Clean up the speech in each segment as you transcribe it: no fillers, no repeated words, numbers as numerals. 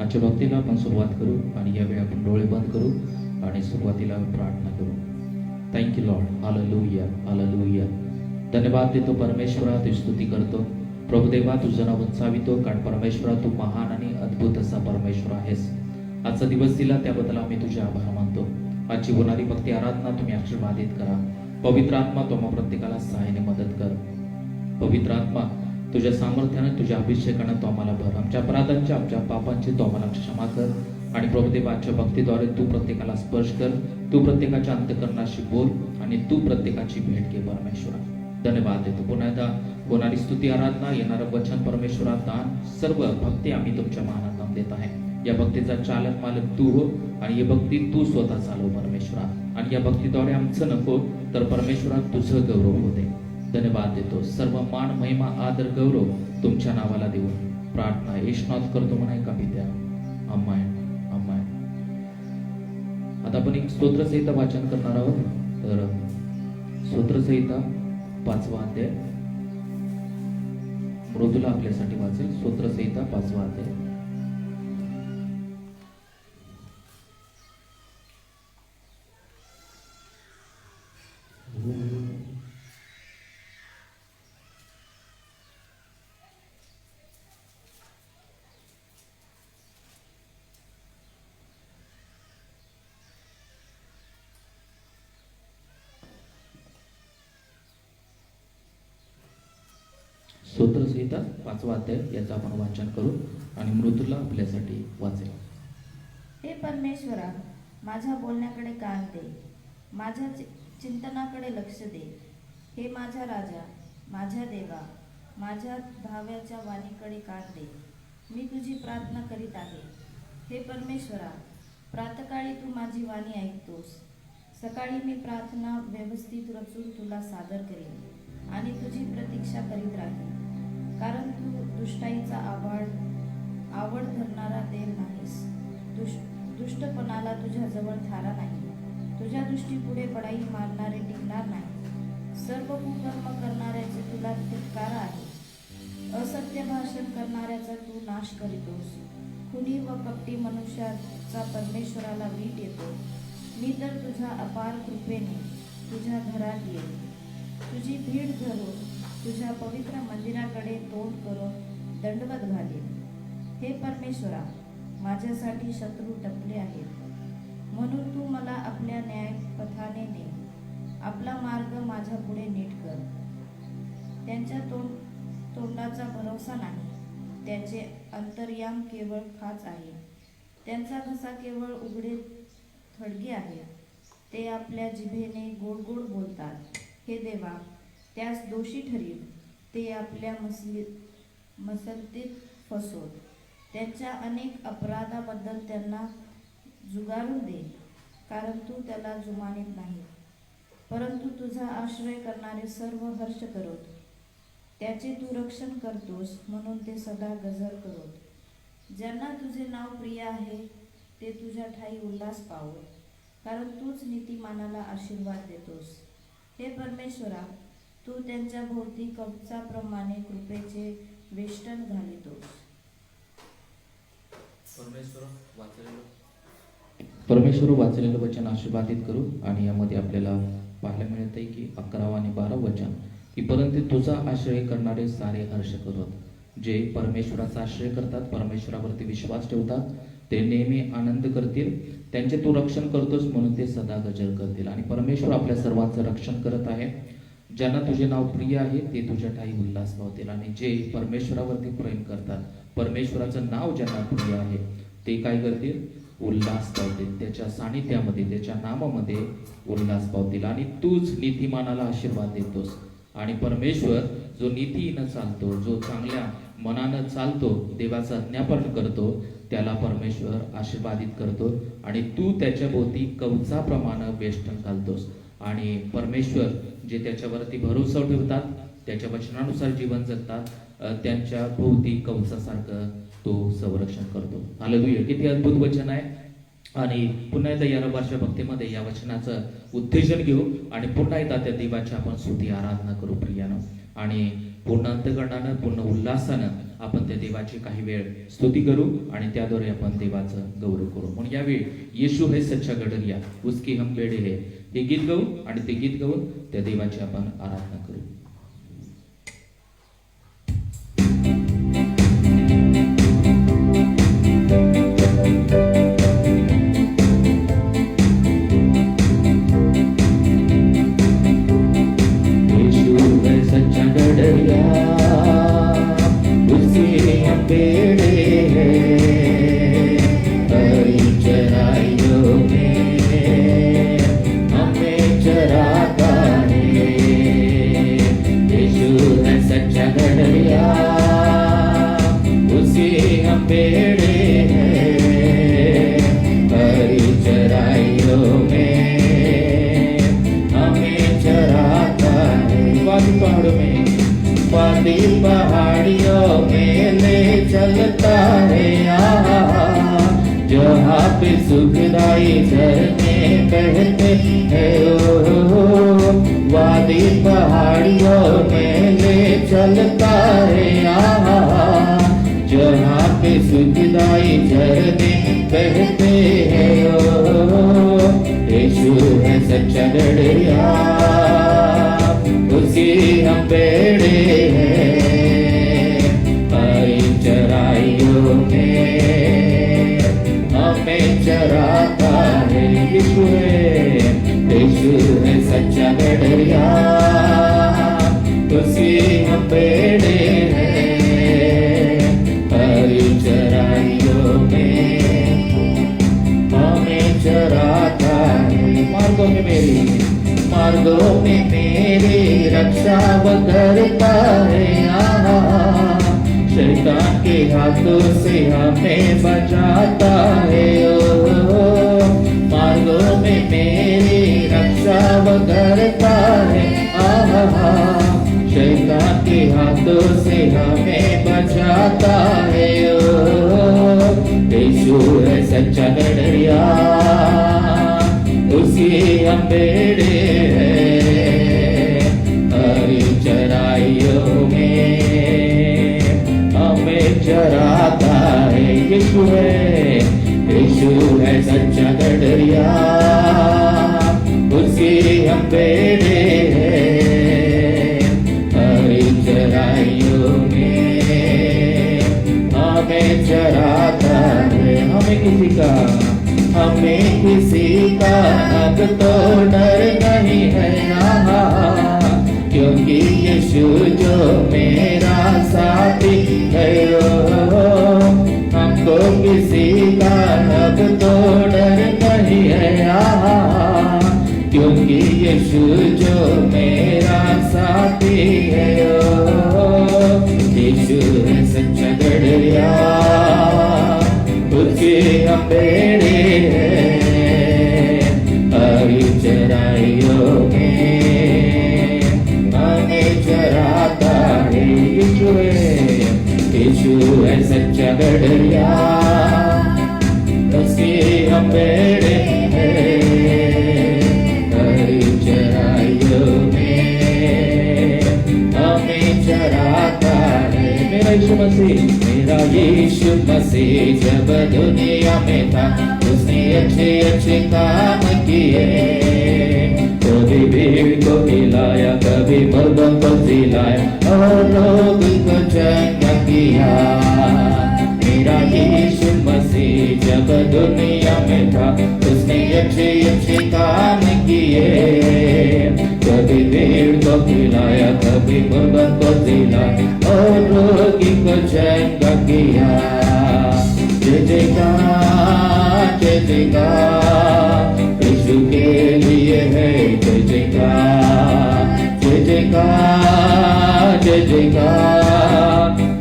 आजच्या भक्तीला आपण सुरुवात करू आणि यावेळी आपण डोळे बंद करू आणि सुरुवातीला प्रार्थना करू. Thank you Lord. Hallelujah, hallelujah. धन्यवाद देतो परमेश्वरा, तुझी स्तुती करतो. प्रभुदेवा, तुझं नाव उंचावितो, कारण परमेश्वरा तू महान आणि अद्भुत असा परमेश्वर आहेस. आजचा दिवस दिला त्याबद्दल आम्ही तुझे आभार मानतो. आजची होणारी भक्ती आराधना तुम्ही आशीर्वादित करा. पवित्र आत्मा तुम्हा प्रत्येकाला सहाय्याने मदत कर. पवित्र आत्मा तुझ्या सामर्थ्याने, तुझ्या अभिषेकाने तो आम्हाला भर. आमच्या अपराधांचे, आमच्या पापांचे तो आम्हाला क्षमा कर. आणि प्रभुदेवा, आजच्या भक्तीद्वारे तू प्रत्येकाला स्पर्श कर. तू प्रत्येकाच्या अंतःकरणाशी बोल आणि तू प्रत्येकाची भेट घे परमेश्वरा. धन्यवाद देतो. पुन्हा एकदा होणारी स्तुती आराधना, येणारं वचन परमेश्वरा, दान, सर्व भक्ती आम्ही तुमच्या मानात नाम देत आहे. या भक्तीचा चालक मालक तू हो आणि ही भक्ती तू स्वतः चालव परमेश्वरा. आणि या भक्तीद्वारे आमचं नको तर परमेश्वरा तुझं गौरव होते. धन्यवाद देतो. सर्व मान, महिमा, आदर, गौरव तुमच्या नावाला देऊन प्रार्थना येशनात करतो म्हणा का पित्या. आमेन, आमेन. आता आपण एक स्तोत्रसहिता वाचन करणार आहोत. तर स्तोत्रसहिता 5वा अध्याय मृदुला आपल्यासाठी वाचेल. स्तोत्रसहिता 5वा अध्याय. स्तोत्रसहिता 5वा अध्याय याचं आपण वाचन करू आणि मृदुला आपल्यासाठी वाचेल. हे परमेश्वरा, माझ्या बोलण्याकडे कान दे, माझ्या चिंतनाकडे लक्ष दे. हे माझा राजा, माझ्या देवा, माझ्या धाव्याच्या वाणीकडे कान दे. मी तुझी प्रार्थना करीत आहे. हे परमेश्वरा, प्रातःकाळी तू माझी वाणी ऐकतोस. सकाळी मी प्रार्थना व्यवस्थित रचून तुला सादर करीन आणि तुझी प्रतीक्षा करीत राहीन. कारण तू दुष्टाईचा आवड धरणारा देव नाहीस. दुष्टपणाला तुझ्या जवळ थारा नाही. तुझ्या दृष्टीपुढे बडाई मारणारे टिकणार नाही. सर्व कुकर्म करणाऱ्याचे तुला धिक्कार आहे. असत्य भाषण करणाऱ्याचा तू नाश करीतोस. खुनी व कपटी मनुष्याचा परमेश्वराला वीट येतो. मी तर तुझ्या अपार कृपेने तुझ्या घरात येईन. तुझी भीड धरून तुझ्या पवित्र मंदिराकडे तोंड करून दंडवत घालीन. हे परमेश्वरा, माझ्यासाठी शत्रू टपले आहेत, म्हणून तू मला आपल्या न्यायपथाने ने. आपला मार्ग माझ्या पुढे नीट कर. त्यांच्या तोंडाचा भरोसा नाही. त्याचे अंतर्याम केवळ खाच आहे. त्यांचा घसा केवळ उघडे थडगे आहे. ते आपल्या जिभेने गोड गोड बोलतात. हे देवा, त्यास दोषी ठरीव. ते आपल्या मसलतीत फसवत. त्यांच्या अनेक अपराधाबद्दल त्यांना जुगारून दे, कारण तू त्याला जुमानीत नाही. परंतु तुझा आश्रय करणारे सर्व हर्ष करत. त्याचे तू रक्षण करतोस, म्हणून ते सदा गजर करत. ज्यांना तुझे नाव प्रिय आहे ते तुझ्या ठाई उल्हास पावत, कारण तूच नीतिमानाला आशीर्वाद देतोस. हे परमेश्वरा, तू त्यांच्या भोवती कवचाप्रमाणे कृपेचे वेष्टन घालितोस. परमेश्वर वाचलेलं वचन आशीर्वादित करू. आणि यामध्ये आपल्याला पाहायला मिळत आहे की 11 आणि 12 वचन की परंतु तुझा आश्रय करणारे सारे हर्ष करत. जे परमेश्वराचा आश्रय करतात, परमेश्वरावरती विश्वास ठेवतात, ते नेहमी आनंद करतील. त्यांचे तू रक्षण करतोस, म्हणून ते सदा गजर करतील. आणि परमेश्वर आपल्या सर्वांचं रक्षण करत आहे. ज्यांना तुझे नाव प्रिय आहे ते तुझ्या ठाई उल्हास पावतील. आणि जे परमेश्वरावरती प्रेम करतात, परमेश्वराचं नाव ज्यांना प्रिय आहे ते काय करतील? उल्हास पावतील. त्याच्या सानिध्यामध्ये, त्याच्या नामामध्ये उल्हास पावतील. आणि तूच नीतिमानाला आशीर्वाद देतोस. आणि परमेश्वर जो नीतीनं चालतो, जो चांगल्या मनानं चालतो, देवाचं आज्ञापालन करतो, त्याला परमेश्वर आशीर्वादित करतो. आणि तू त्याच्या भोवती कवचाप्रमाणे वेष्टन घालतोस. आणि परमेश्वर जे त्याच्यावरती भरोसा ठेवतात, त्याच्या वचनानुसार जीवन जगतात, त्यांच्या भोवती कवचासारखं तो संरक्षण करतो. हालेलुया. किती अद्भुत वचन आहे. आणि पुन्हा एकदा या रविवारच्या भक्तीमध्ये या वचनाचं उत्तेजन घेऊ आणि पुन्हा एकदा त्या देवाची आपण स्तुती आराधना करू प्रियानो. आणि पूर्ण अंतःकरणानं पूर्ण उल्हासानं आपण त्या देवाची काही वेळ स्तुती करू आणि त्याद्वारे आपण देवाचं गौरव करू. म्हणून यावेळी येशू है सच्चा गडरिया उसकी हम बेडे है हे गीत गाऊ आणि ते गीत गाऊन त्या देवाची आपण आराधना करू. पहाड़ियों में ले चलता है जहाँ पे सुखदाई झरने बहते हैं वादी पहाड़ियों में ले चलता है जहाँ पे सुखदाई झरने बहते हैं यीशु है सच्चा गड़रिया उसी हम बेड़े चराइयों में हमें चराता है यीशु है सच्चा गड़रिया उसी हम बेड़े हरी चराइयों में हमें चराता है मार्गों में मेरी रक्षा वो करता है शैतान के हाथों से हमें बचाता है मार्गों में मेरी रक्षा वो करता है शैतान के हाथों से हमें बचाता है यीशु है सच्चा गड़रिया उसी हम बेड़े हरी चराइयों में हमें चराता है यीशु है सच्चा गड़रिया उसी हम बेड़े हरी चराइयों में हमें चराता है हमें किसी का अब तो डर नहीं है क्योंकि यीशु जो मेरा साथी है हमको किसी का अब तो डर नहीं है क्योंकि यीशु जो मेरा साथी है यीशु है सच्चा गड़रिया उसके हम बेड़े हरी चराइयों में हमें चराता है यीशु है सच्चा गड़रिया उसके हम बेड़े हरी चराइयों में हमें चराता है मेरा यीशु मसीह जब दुनिया में था उसने अच्छे काम किए कभी भीड़ को हिलाया कभी मर्दों को जिलाया और लोग को चंगा किया मेरा यीशु मसीह जब दुनिया में था उसने अच्छे काम किए कभी भीड़ को हिलाया कभी मर्दों को जिलाया और रोगी को चंगा किया जय जयकार यीशु के लिए है जय जयकार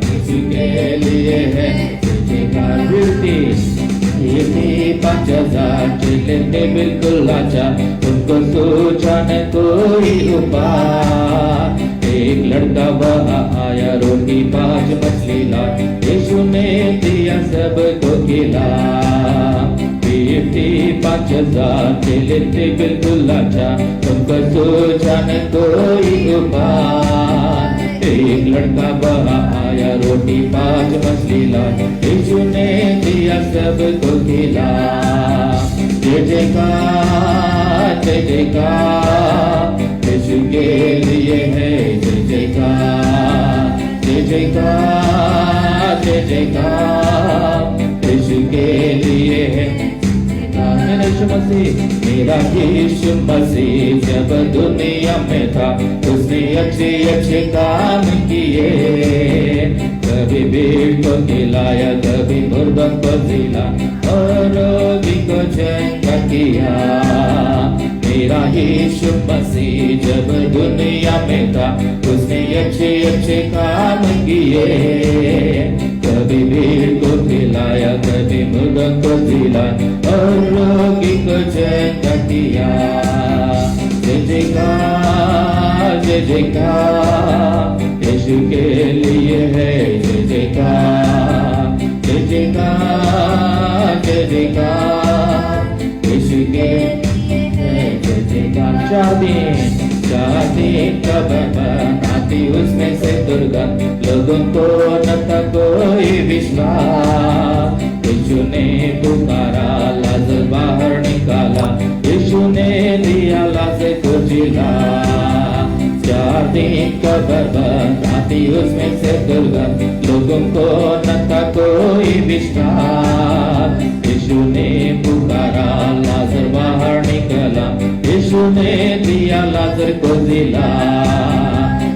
यीशु के लिए है जय जयकार ये 5,000 चेले थे बिल्कुल लाचा उनको सोचा न कोई उपाय एक लड़का वहाँ आया रोटी 5 मछली ला यीशु ने दिया सबको खिला 5,000 चेले थे बिल्कुल लाचा उनको सोचा न कोई उपाय एक लड़का बड़ा आया, रोटी 5 मछली लाई, यीशु ने दिया सबको खिला। जय जयकार जय जयकार, यीशु के लिए है जय जयकार। जय जयकार जय जयकार, यीशु के लिए है। मेरा यीशु मसीह, मेरा यीशु मसीह जब दुनिया में था, उसने अच्छे अच्छे काम किए। कभी भीड़ को खिलाया, कभी मुर्दों को जिला, और रोगी को चंगा किया। मेरा यीशु मसीह जब दुनिया में था, उसने अच्छे अच्छे काम किए। कभी भीड़ को खिलाया, कभी मुर्दों को जिला, और रोगी को चंगा किया। जय जयकार जय जयकार, यीशु के लिए है जय जयकार। जय जयकार जय जयकार, यीशु के लिए है जय जयकार। 4 दिन कब बनाती उसमें से दुर्गंध, लोगों को न था कोई विश्वास। यीशु ने पुकारा, लाजर बाहर निकाला, यीशु ने लिया लाजर को जिला। 4 दिन कब बनाती उसमें से दुर्गंध, लोगों को न था कोई विश्वास। यीशु ने पुकारा, लाजर बाहर निकला, यीशु ने दिया लाजर को जिला।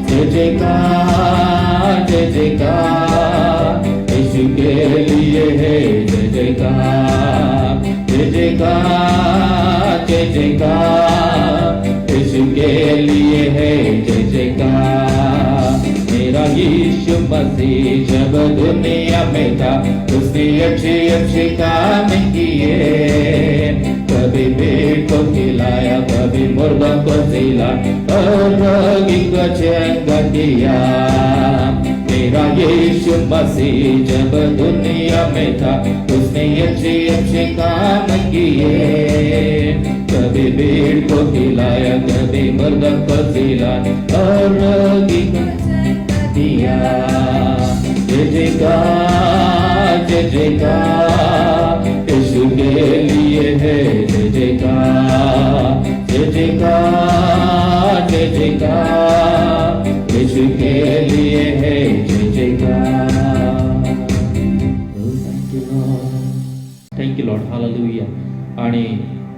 जय जयकार जय जयकार, यीशु के लिए है जय जयकार। जय जयकार जय जयकार, यीशु के लिए है जय जयकार। मेरा यीशु मसीह जब दुनिया में था, उसने अच्छे अच्छे काम किए। कभी भीड़ को खिलाया, कभी मुर्दों को जिला, और रोगी को चंगा किया। मेरा यीशु मसीह जब दुनिया में था, उसने अच्छे अच्छे काम किए। कभी भीड़ को खिलाया, कभी मुर्दों को जिला, और रोगी को चंगा किया। जय जयकार जय जयकार, यीशु के लिए है जय जयकार। जय जयकार जय जयकार, यीशु के लिए है जय जयकार। Thank you Lord, hallelujah. आणि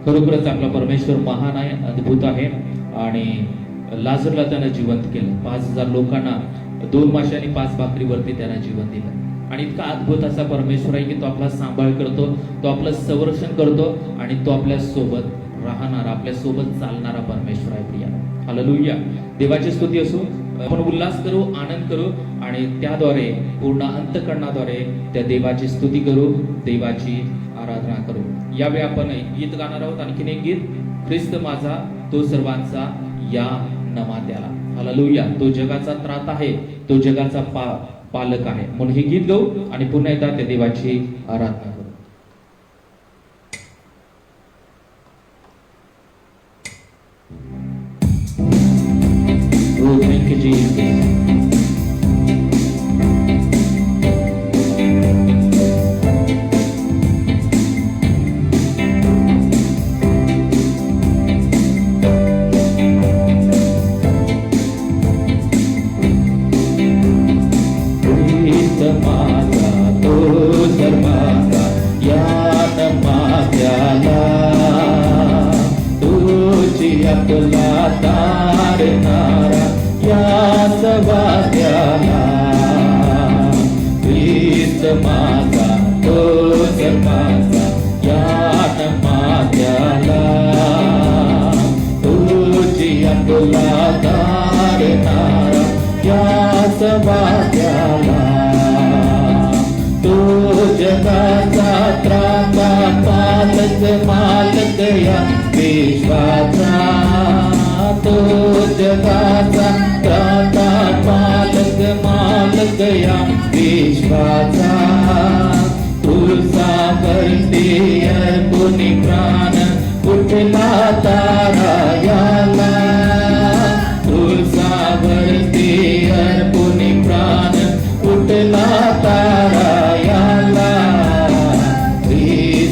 खरोखरच आपला परमेश्वर महान आहे, अद्भुत आहे. आणि लाजरला त्यानं जिवंत केलं. 5,000 लोकांना 2 मासे आणि 5 भाकरीवरती त्यानं जीवन दिलं. आणि इतका अद्भुत असा परमेश्वर आहे की तो आपला सांभाळ करतो, तो आपलं संरक्षण करतो, आणि तो आपल्या सोबत राहणारा, आपल्या सोबत चालणारा परमेश्वर आहे. प्रिया, हालेलुया. देवाची स्तुती असो. आपण उल्हास करू, आनंद करू, आणि त्याद्वारे पूर्ण अंतःकरणाद्वारे त्या देवाची स्तुती करू, देवाची आराधना करू. यावेळी आपण गीत गाणार आहोत. आणखीन एक गीत, ख्रिस्त माझा तो सर्वांचा या नमात्याला. हालेलुया. तो जगाचा त्राता आहे, तो जगाचा पालक आहे. म्हणून हे गीत गाऊ आणि पुन्हा एकदा त्या देवाची आराधना करू. Oh, thank you, Jesus.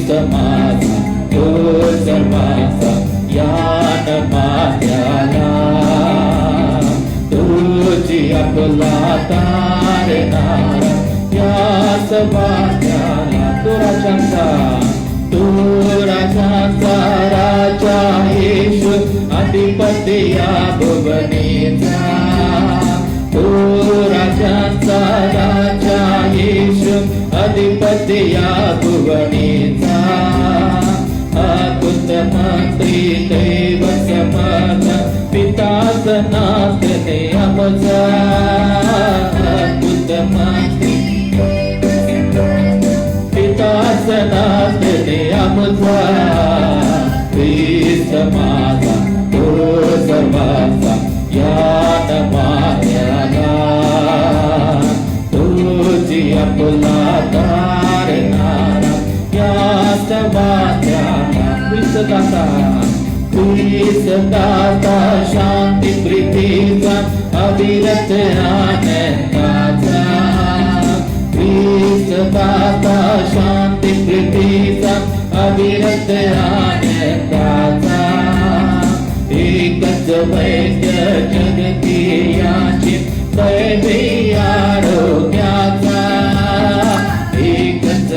ख्रिस्त माझा तो सर्वांचा यान माझ्याला तुझी आपला तारणारा यास माझ्याला तो राजांचा राजा येशू अधिपती या भुवनेचा तो राजांचा राजा येशू अधिपती या भुवनेचा अकुत मंत्री दैव समर्थ पिता सनातने आमचा अकुत मंत्री पिता सनातने आमचा ख्रिस्त माझा तो सर्वांचा यान माझ्याला तुझी आपला तारणारा यास माझ्याला ख्रिस्त दाता शांती प्रीतीचा अविरत आनंदाचा ख्रिस्त दाता शांती प्रीतीचा अविरत आनंदाचा एकच वैद्य जगतियाची दैवी आरोग्याचा एकच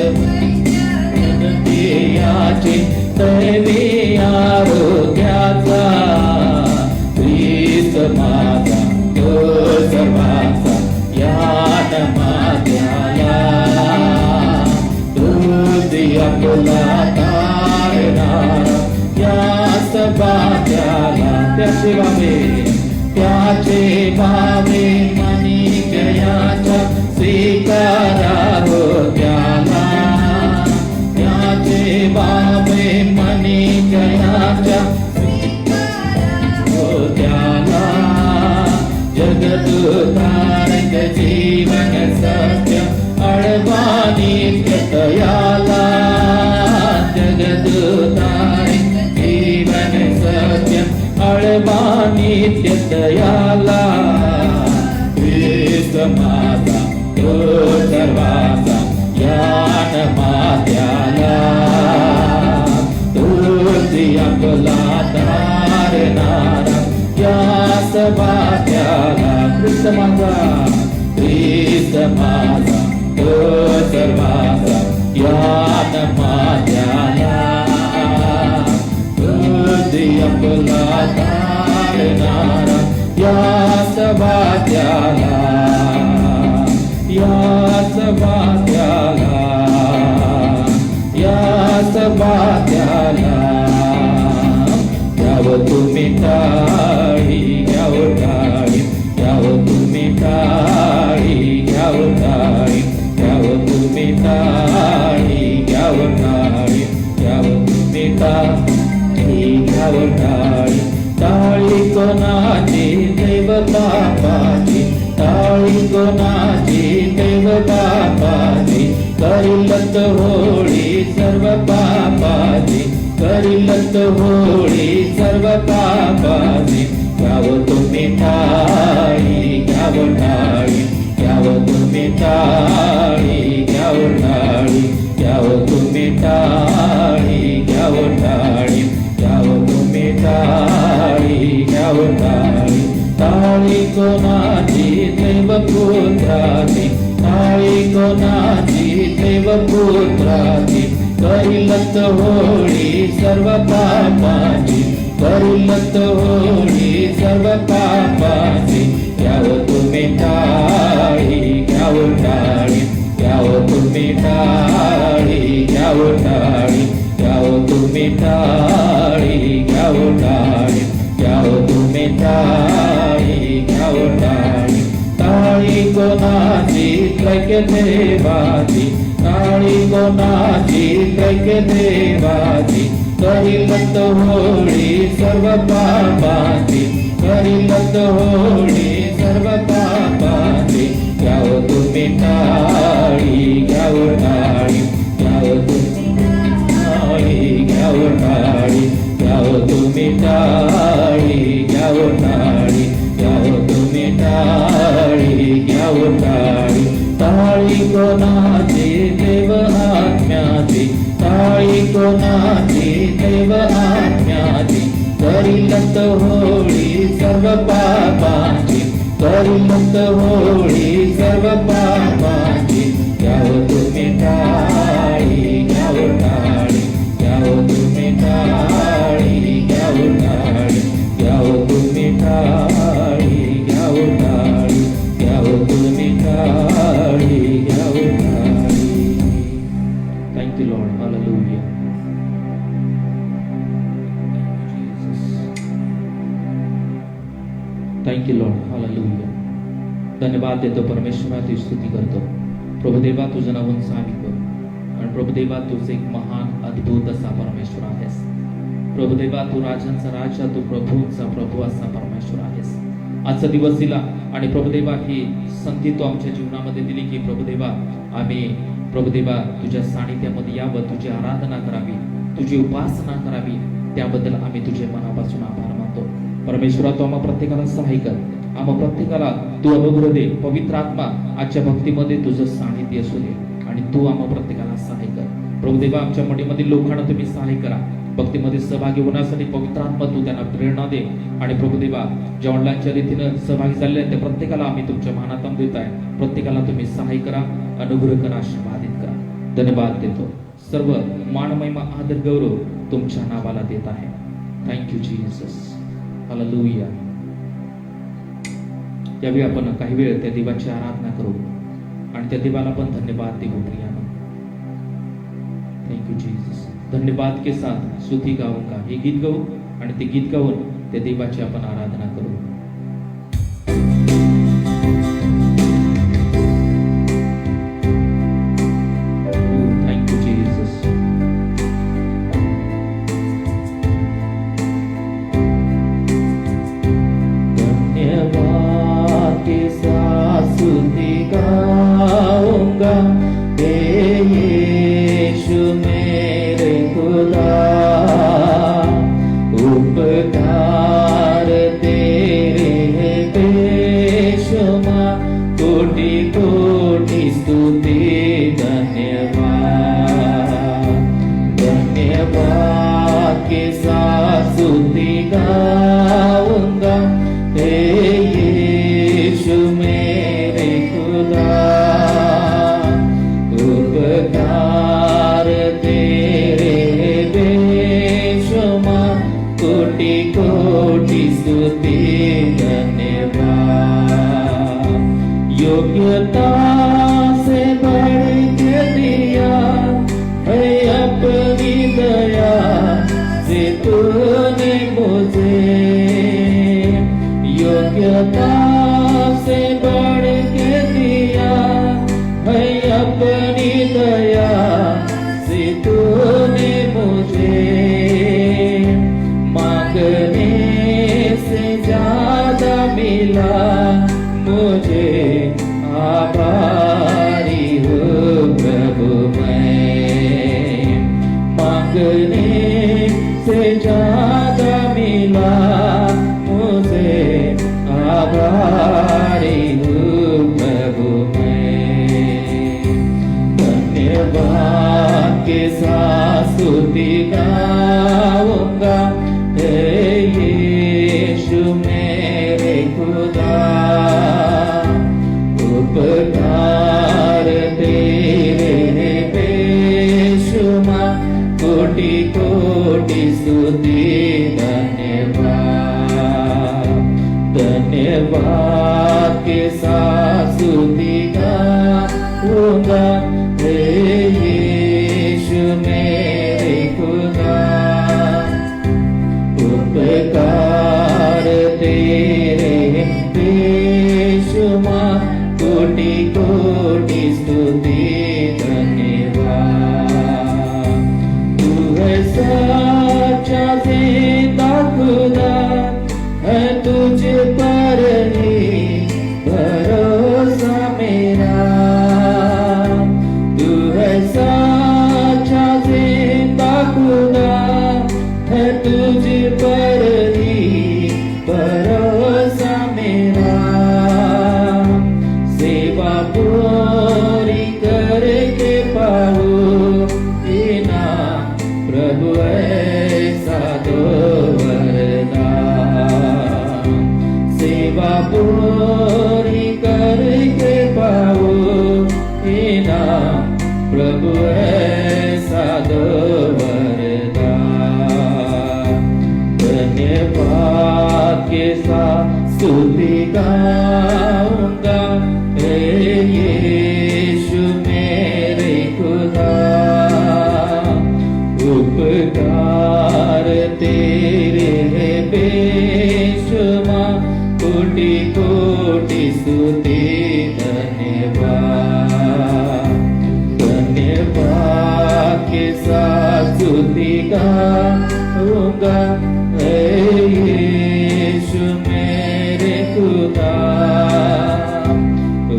जगतियाची दैवी आरोग्याचा ख्रिस्त माझा तो सर्वांचा यान माझ्याला तुझी आपला तारणारा यास माझ्याला त्याचे भावे मनिजयाचा स्वीकारा हो त्याला त्याचे भावे मनिजयाचा हो त्याला जगदुद्धारक जीवन सत्य अळवानित्यतयाला जगदुद्धारक जीवन सत्य अळवानित्यतयाला ख्रिस्त माझा तो सर्वांचा यान माझ्याला तुझी आपला तारणारा यास माझ्याला ख्रिस्त माझा तो सर्वांचा यान माझ्याला तुझी आपला तारणारा यास माझ्याला यास माझ्याला यास माझ्याला घ्यावं तुम्ही टाळी घ्यावं टाळी घ्यावं तुम्ही टाळी घ्यावं टाळी घ्यावं तुम्ही टाळी घ्यावं टाळी घ्यावं तुम्ही टाळी घ्यावं टाळी टाळी कोणाची दैव बापाची टाळी कोणाची दैव बापाची करिलत होळी सर्व पापाची करिलत होळी सर्व पापाची घ्यावं तुम्ही टाळी घ्यावं टाळी घ्यावं तुम्ही टाळी घ्यावं टाळी घ्यावं तुम्ही टाळी घ्यावं टाळी घ्यावं तुम्ही टाळी घ्यावं टाळी टाळी कोणाची दैव पुत्राची टाळी कोणाची दैव पुत्राची करिलत होळी सर्व पापाची करिलत होळी सर्व पापाची घ्यावं तुम्ही टाळी घ्यावं टाळी घ्यावं तुम्ही टाळी घ्यावं टाळी घ्यावं तुम्ही टाळी घ्यावं टाळी घ्यावं तुम्ही टाळी घ्यावं टाळी टाळी कोणाची त्रैक्य देवाची टाळी कोणाची त्रैक्य देवाची करिलत होळी सर्व पापाची करिलत होळी सर्व पापाची घ्यावं तुम्ही टाळी घ्यावं टाळी घ्यावं तुम्ही टाळी घ्यावं टाळी घ्यावं तुम्ही टाळी घ्यावं टाळी घ्यावं तुम्ही टाळी घ्यावं टाळी टाळी कोणाची देव आत्म्याची टाळी कोणाची देव आज्ञाची, करीलत होळी सर्व पापाची, करीलत होळी सर्व पापाची. घ्यावं तुम्ही टाळी, घ्यावं टाळी, घ्यावं तुम्ही टाळी, घ्यावं टाळी, घ्यावं तुम्ही टाळी, घ्यावं टाळी, घ्यावं तुम्ही टाळी, घ्यावं टाळी. Thank you, Lord. Hallelujah. Thank you, Lord. Hallelujah. धन्यवाद देतो परमेश्वरा, तुझी स्तुती करतो. प्रभुदेवा तुझं नाव उंचावितो आणि प्रभुदेवा तुझं एक महान अद्भुत असा परमेश्वर आहेस. प्रभुदेवा तू राजांचा राजा, तू प्रभूंचा प्रभू असा परमेश्वर आहेस. आजचा दिवस दिला आणि प्रभुदेवा ही संधी तू आमच्या जीवनामध्ये दिली की प्रभुदेवा आम्ही प्रभुदेवा तुझ्या सानिध्यामध्ये यावं, तुझी आराधना करावी, तुझी उपासना करावी. त्याबद्दल आम्ही तुझे मनापासून आभार मानतो. परमेश्वरा तू आम्हा प्रत्येकाला सहाय्य कर, आम्हा प्रत्येकाला तू अनुग्रह दे. पवित्र आत्मा आजच्या भक्तीमध्ये तुझं सानिध्य असू दे आणि तू आम्हा प्रत्येकाला सहाय्य कर. प्रभुदेवा आमच्या मडीमधील लोकांना तुम्ही सहाय्य करा. भक्तीमध्ये सहभागी होण्यासाठी पवित्र आत्मा तू त्यांना प्रेरणा दे. आणि प्रभुदेवा ज्या ऑनलाईनच्या रीतीनं सहभागी झालेले आहेत त्या प्रत्येकाला आम्ही तुमच्या मानातम देत आहे. प्रत्येकाला तुम्ही सहाय्य करा, अनुग्रह करा, आशीर्वादित करा. धन्यवाद देतो. सर्व मान महिमा आदर गौरव तुमच्या नावाला देत आहे. Thank you Jesus. हालेलुया. यावेळी आपण काही वेळ त्या देवाची आराधना करू आणि त्या देवाला पण धन्यवाद देऊ प्रियानो. Thank you Jesus. धन्यवाद के साथ स्तुति गाऊंगा, हे गीत गाऊ आणि ते गीत गाऊन त्या देवाची आपण आराधना करू. Thank you Jesus. धन्यवाद के साथ स्तुति गाऊंगा, हे यीशु मेरे खुदा. उपकार तेरे हैं बेशुमार, कोटि कोटि स्तुति. धन्यवाद, धन्यवाद के साथ स्तुति गाऊंगा, हे यीशु मेरे खुदा. उपकार तेरे बेशुमार, कोटि कोटि स्तुति. धन्यवाद. योग्यता से बढ़ के दिया है अपनी दया से तूने मुझे. योग्यता से बढ़ के दिया है अपनी दया से तूने मुझे. मांगने से ज्यादा मिला मुझे, आभारी हूँ प्रभु मैं. मांगने से ज्यादा मिला मुझे, आभारी हूँ प्रभु मैं. धन्यवाद के साथ स्तुति गाऊंगा, हे यीशु मेरे खुदा. उपकार तेरे हैं बेशुमार, कोटि कोटि स्तुति. धन्यवाद, धन्यवाद के साथ स्तुति गाऊंगा, हे यीशु मेरे खुदा. उपकार तेरे बेशुमार, कोटि कोटि स्तुति. धन्यवाद. तू है सच्चा जिंदा खुदा, है तुझ पर ही भरोसा मेरा. प्रभु ऐसा दो वरदान, सेवा पूरी करके पाओ इनाम, प्रभु ऐसा दो वरदान। धन्यवाद के साथ स्तुति गाऊंगा, हे यीशु मेरे खुदा, उपकार तेरे है बेशुमार, कोटि कोटि स्तुति धन्यवाद। धन्यवाद के साथ स्तुति गाऊंगा, हे यीशु मेरे खुदा,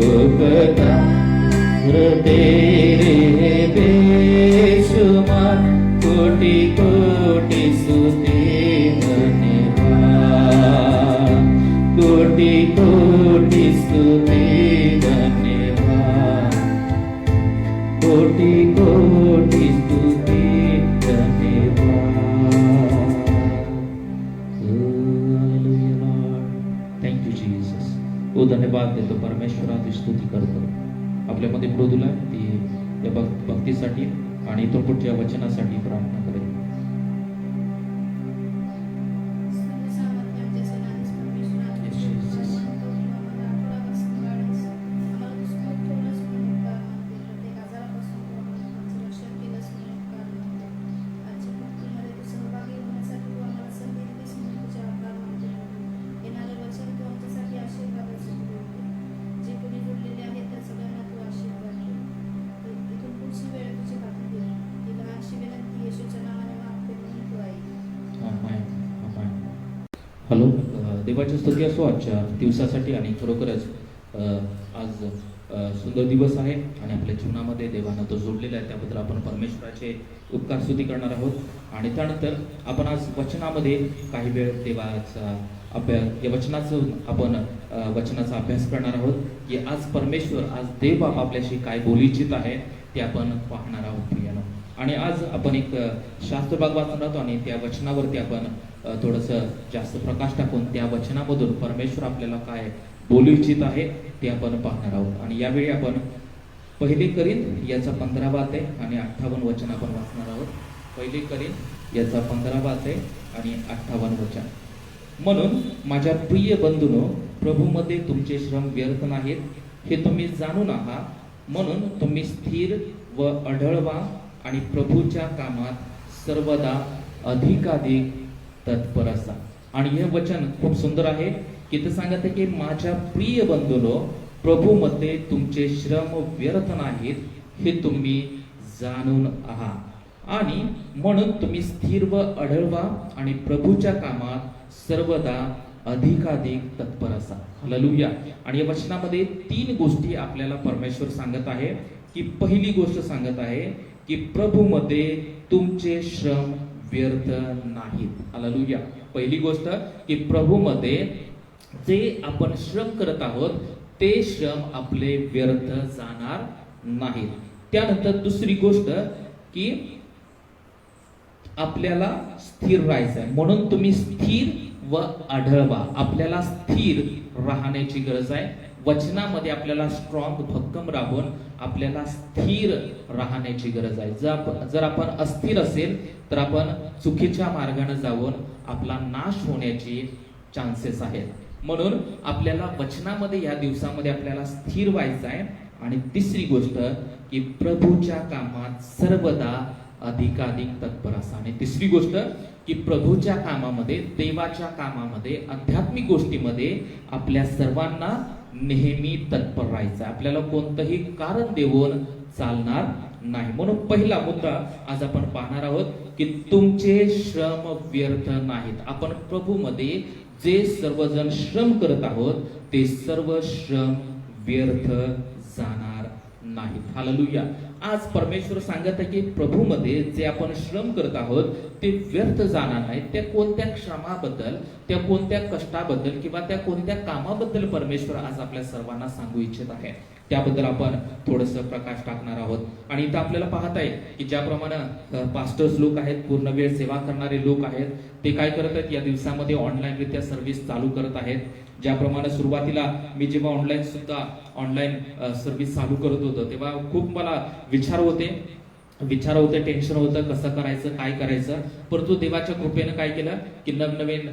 उपकार तेरे है बेशुमार, कोटि कोटि स्तुति धन्यवाद, कोटि कोटि स्तुति धन्यवाद, कोटि कोटि स्तुति धन्यवाद। Hallelujah, Lord. Thank you, Jesus. ओ धन्यवाद देतो परमेश्वरा, ती स्तुती करतो आपल्यामध्ये मृदुला ती या भक्तीसाठी आणि इथून पुढच्या वचनासाठी प्रार्थना करेल. हॅलो, देवाची स्तुती असो आजच्या दिवसासाठी. आणि खरोखरच आज सुंदर दिवस आहे आणि आपल्या जीवनामध्ये देवानं तो जोडलेला आहे, त्याबद्दल आपण परमेश्वराचे उपकार स्तुती करणार आहोत. आणि त्यानंतर आपण आज वचनामध्ये काही वेळ देवाचा अभ्यास, या वचनाचं आपण वचनाचा अभ्यास करणार आहोत की आज परमेश्वर, आज देव बाप आपल्याशी काय बोलू इच्छित आहे ते आपण पाहणार आहोत प्रियानो. आणि आज आपण एक शास्त्र भाग वाचणार आहोत आणि त्या वचनावरती आपण थोडंसं जास्त प्रकाश टाकून त्या वचनामधून परमेश्वर आपल्याला काय बोलू इच्छित आहे ते आपण पाहणार आहोत. आणि यावेळी आपण पहिले करीन याचा 15 अध्याय आणि 58 वचन आपण वाचणार आहोत. पहिले करीन याचा 15 अध्याय आणि 58 वचन. म्हणून माझ्या प्रिय बंधूंनो, प्रभूमध्ये तुमचे श्रम व्यर्थ नाहीत हे तुम्ही जाणून आहात, म्हणून तुम्ही स्थिर व अढळ व्हा आणि प्रभूच्या कामात सर्वदा अधिकाधिक तत्पर असा. आणि हे वचन खूप सुंदर आहे की ते सांगत आहे की माझ्या प्रिय बंधूंनो, प्रभूमध्ये तुमचे श्रम व्यर्थ नाहीत हे तुम्ही जाणून आहात, आणि म्हणून तुम्ही स्थिर व अढळ व्हा आणि प्रभूच्या कामात सर्वदा अधिकाधिक तत्पर असा. हालेलुया. आणि या वचनामध्ये 3 गोष्टी आपल्याला परमेश्वर सांगत आहे. की पहिली गोष्ट सांगत आहे की प्रभूमध्ये तुमचे श्रम व्यर्थ नाहीत. हालेलुया. पहिली गोष्ट की प्रभूमध्ये जे आपण श्रम करत आहोत ते श्रम आपले व्यर्थ जाणार नाहीत. त्यानंतर दुसरी गोष्ट की आपल्याला स्थिर राहायचं आहे, म्हणून तुम्ही स्थिर व अढळ व्हा. आपल्याला स्थिर राहण्याची गरज आहे. वचनामध्ये आपल्याला स्ट्रॉंग, भक्कम राहून आपल्याला स्थिर राहण्याची गरज आहे. जर आपण अस्थिर असेल तर आपण चुकीच्या मार्गाने जाऊन आपला नाश होण्याची चान्सेस आहेत. म्हणून आपल्याला वचनामध्ये या दिवसामध्ये आपल्याला स्थिर व्हायचं आहे. आणि तिसरी गोष्ट की प्रभूच्या कामात सर्वदा अधिकाधिक तत्पर असा. आणि तिसरी गोष्ट की प्रभूच्या कामामध्ये, देवाच्या कामामध्ये, आध्यात्मिक गोष्टीमध्ये आपल्या सर्वांना नेहमी तत्पर राहायचं. आपल्याला कोणतंही कारण देऊन चालणार नाही. म्हणून पहिला मुद्दा आज आपण पाहणार आहोत की तुमचे श्रम व्यर्थ नाहीत. आपण प्रभूमध्ये जे सर्वजण श्रम करत आहोत ते सर्व श्रम व्यर्थ जाणार नाहीत. हालेलुया. आज परमेश्वर सांगत आहे की प्रभूमध्ये जे आपण श्रम करत आहोत ते व्यर्थ जाणार नाहीत. त्या कोणत्या श्रमाबद्दल, त्या कोणत्या कष्टाबद्दल किंवा त्या कोणत्या कामाबद्दल परमेश्वर आज आपल्या सर्वांना सांगू इच्छित आहे. त्याबद्दल आपण थोडंसं प्रकाश टाकणार आहोत. आणि इथं आपल्याला पाहत आहे की ज्याप्रमाणे पास्टर्स लोक आहेत, पूर्ण वेळ सेवा करणारे लोक आहेत, ते काय करत आहेत या दिवसामध्ये ऑनलाईन रित्या सर्व्हिस चालू करत आहेत. ज्याप्रमाणे सुरुवातीला मी जेव्हा ऑनलाईन सर्व्हिस चालू करत होतो तेव्हा खूप मला विचार होते, टेन्शन होतं, कसं करायचं, काय करायचं. परंतु देवाच्या कृपेनं काय केलं की नवनवीन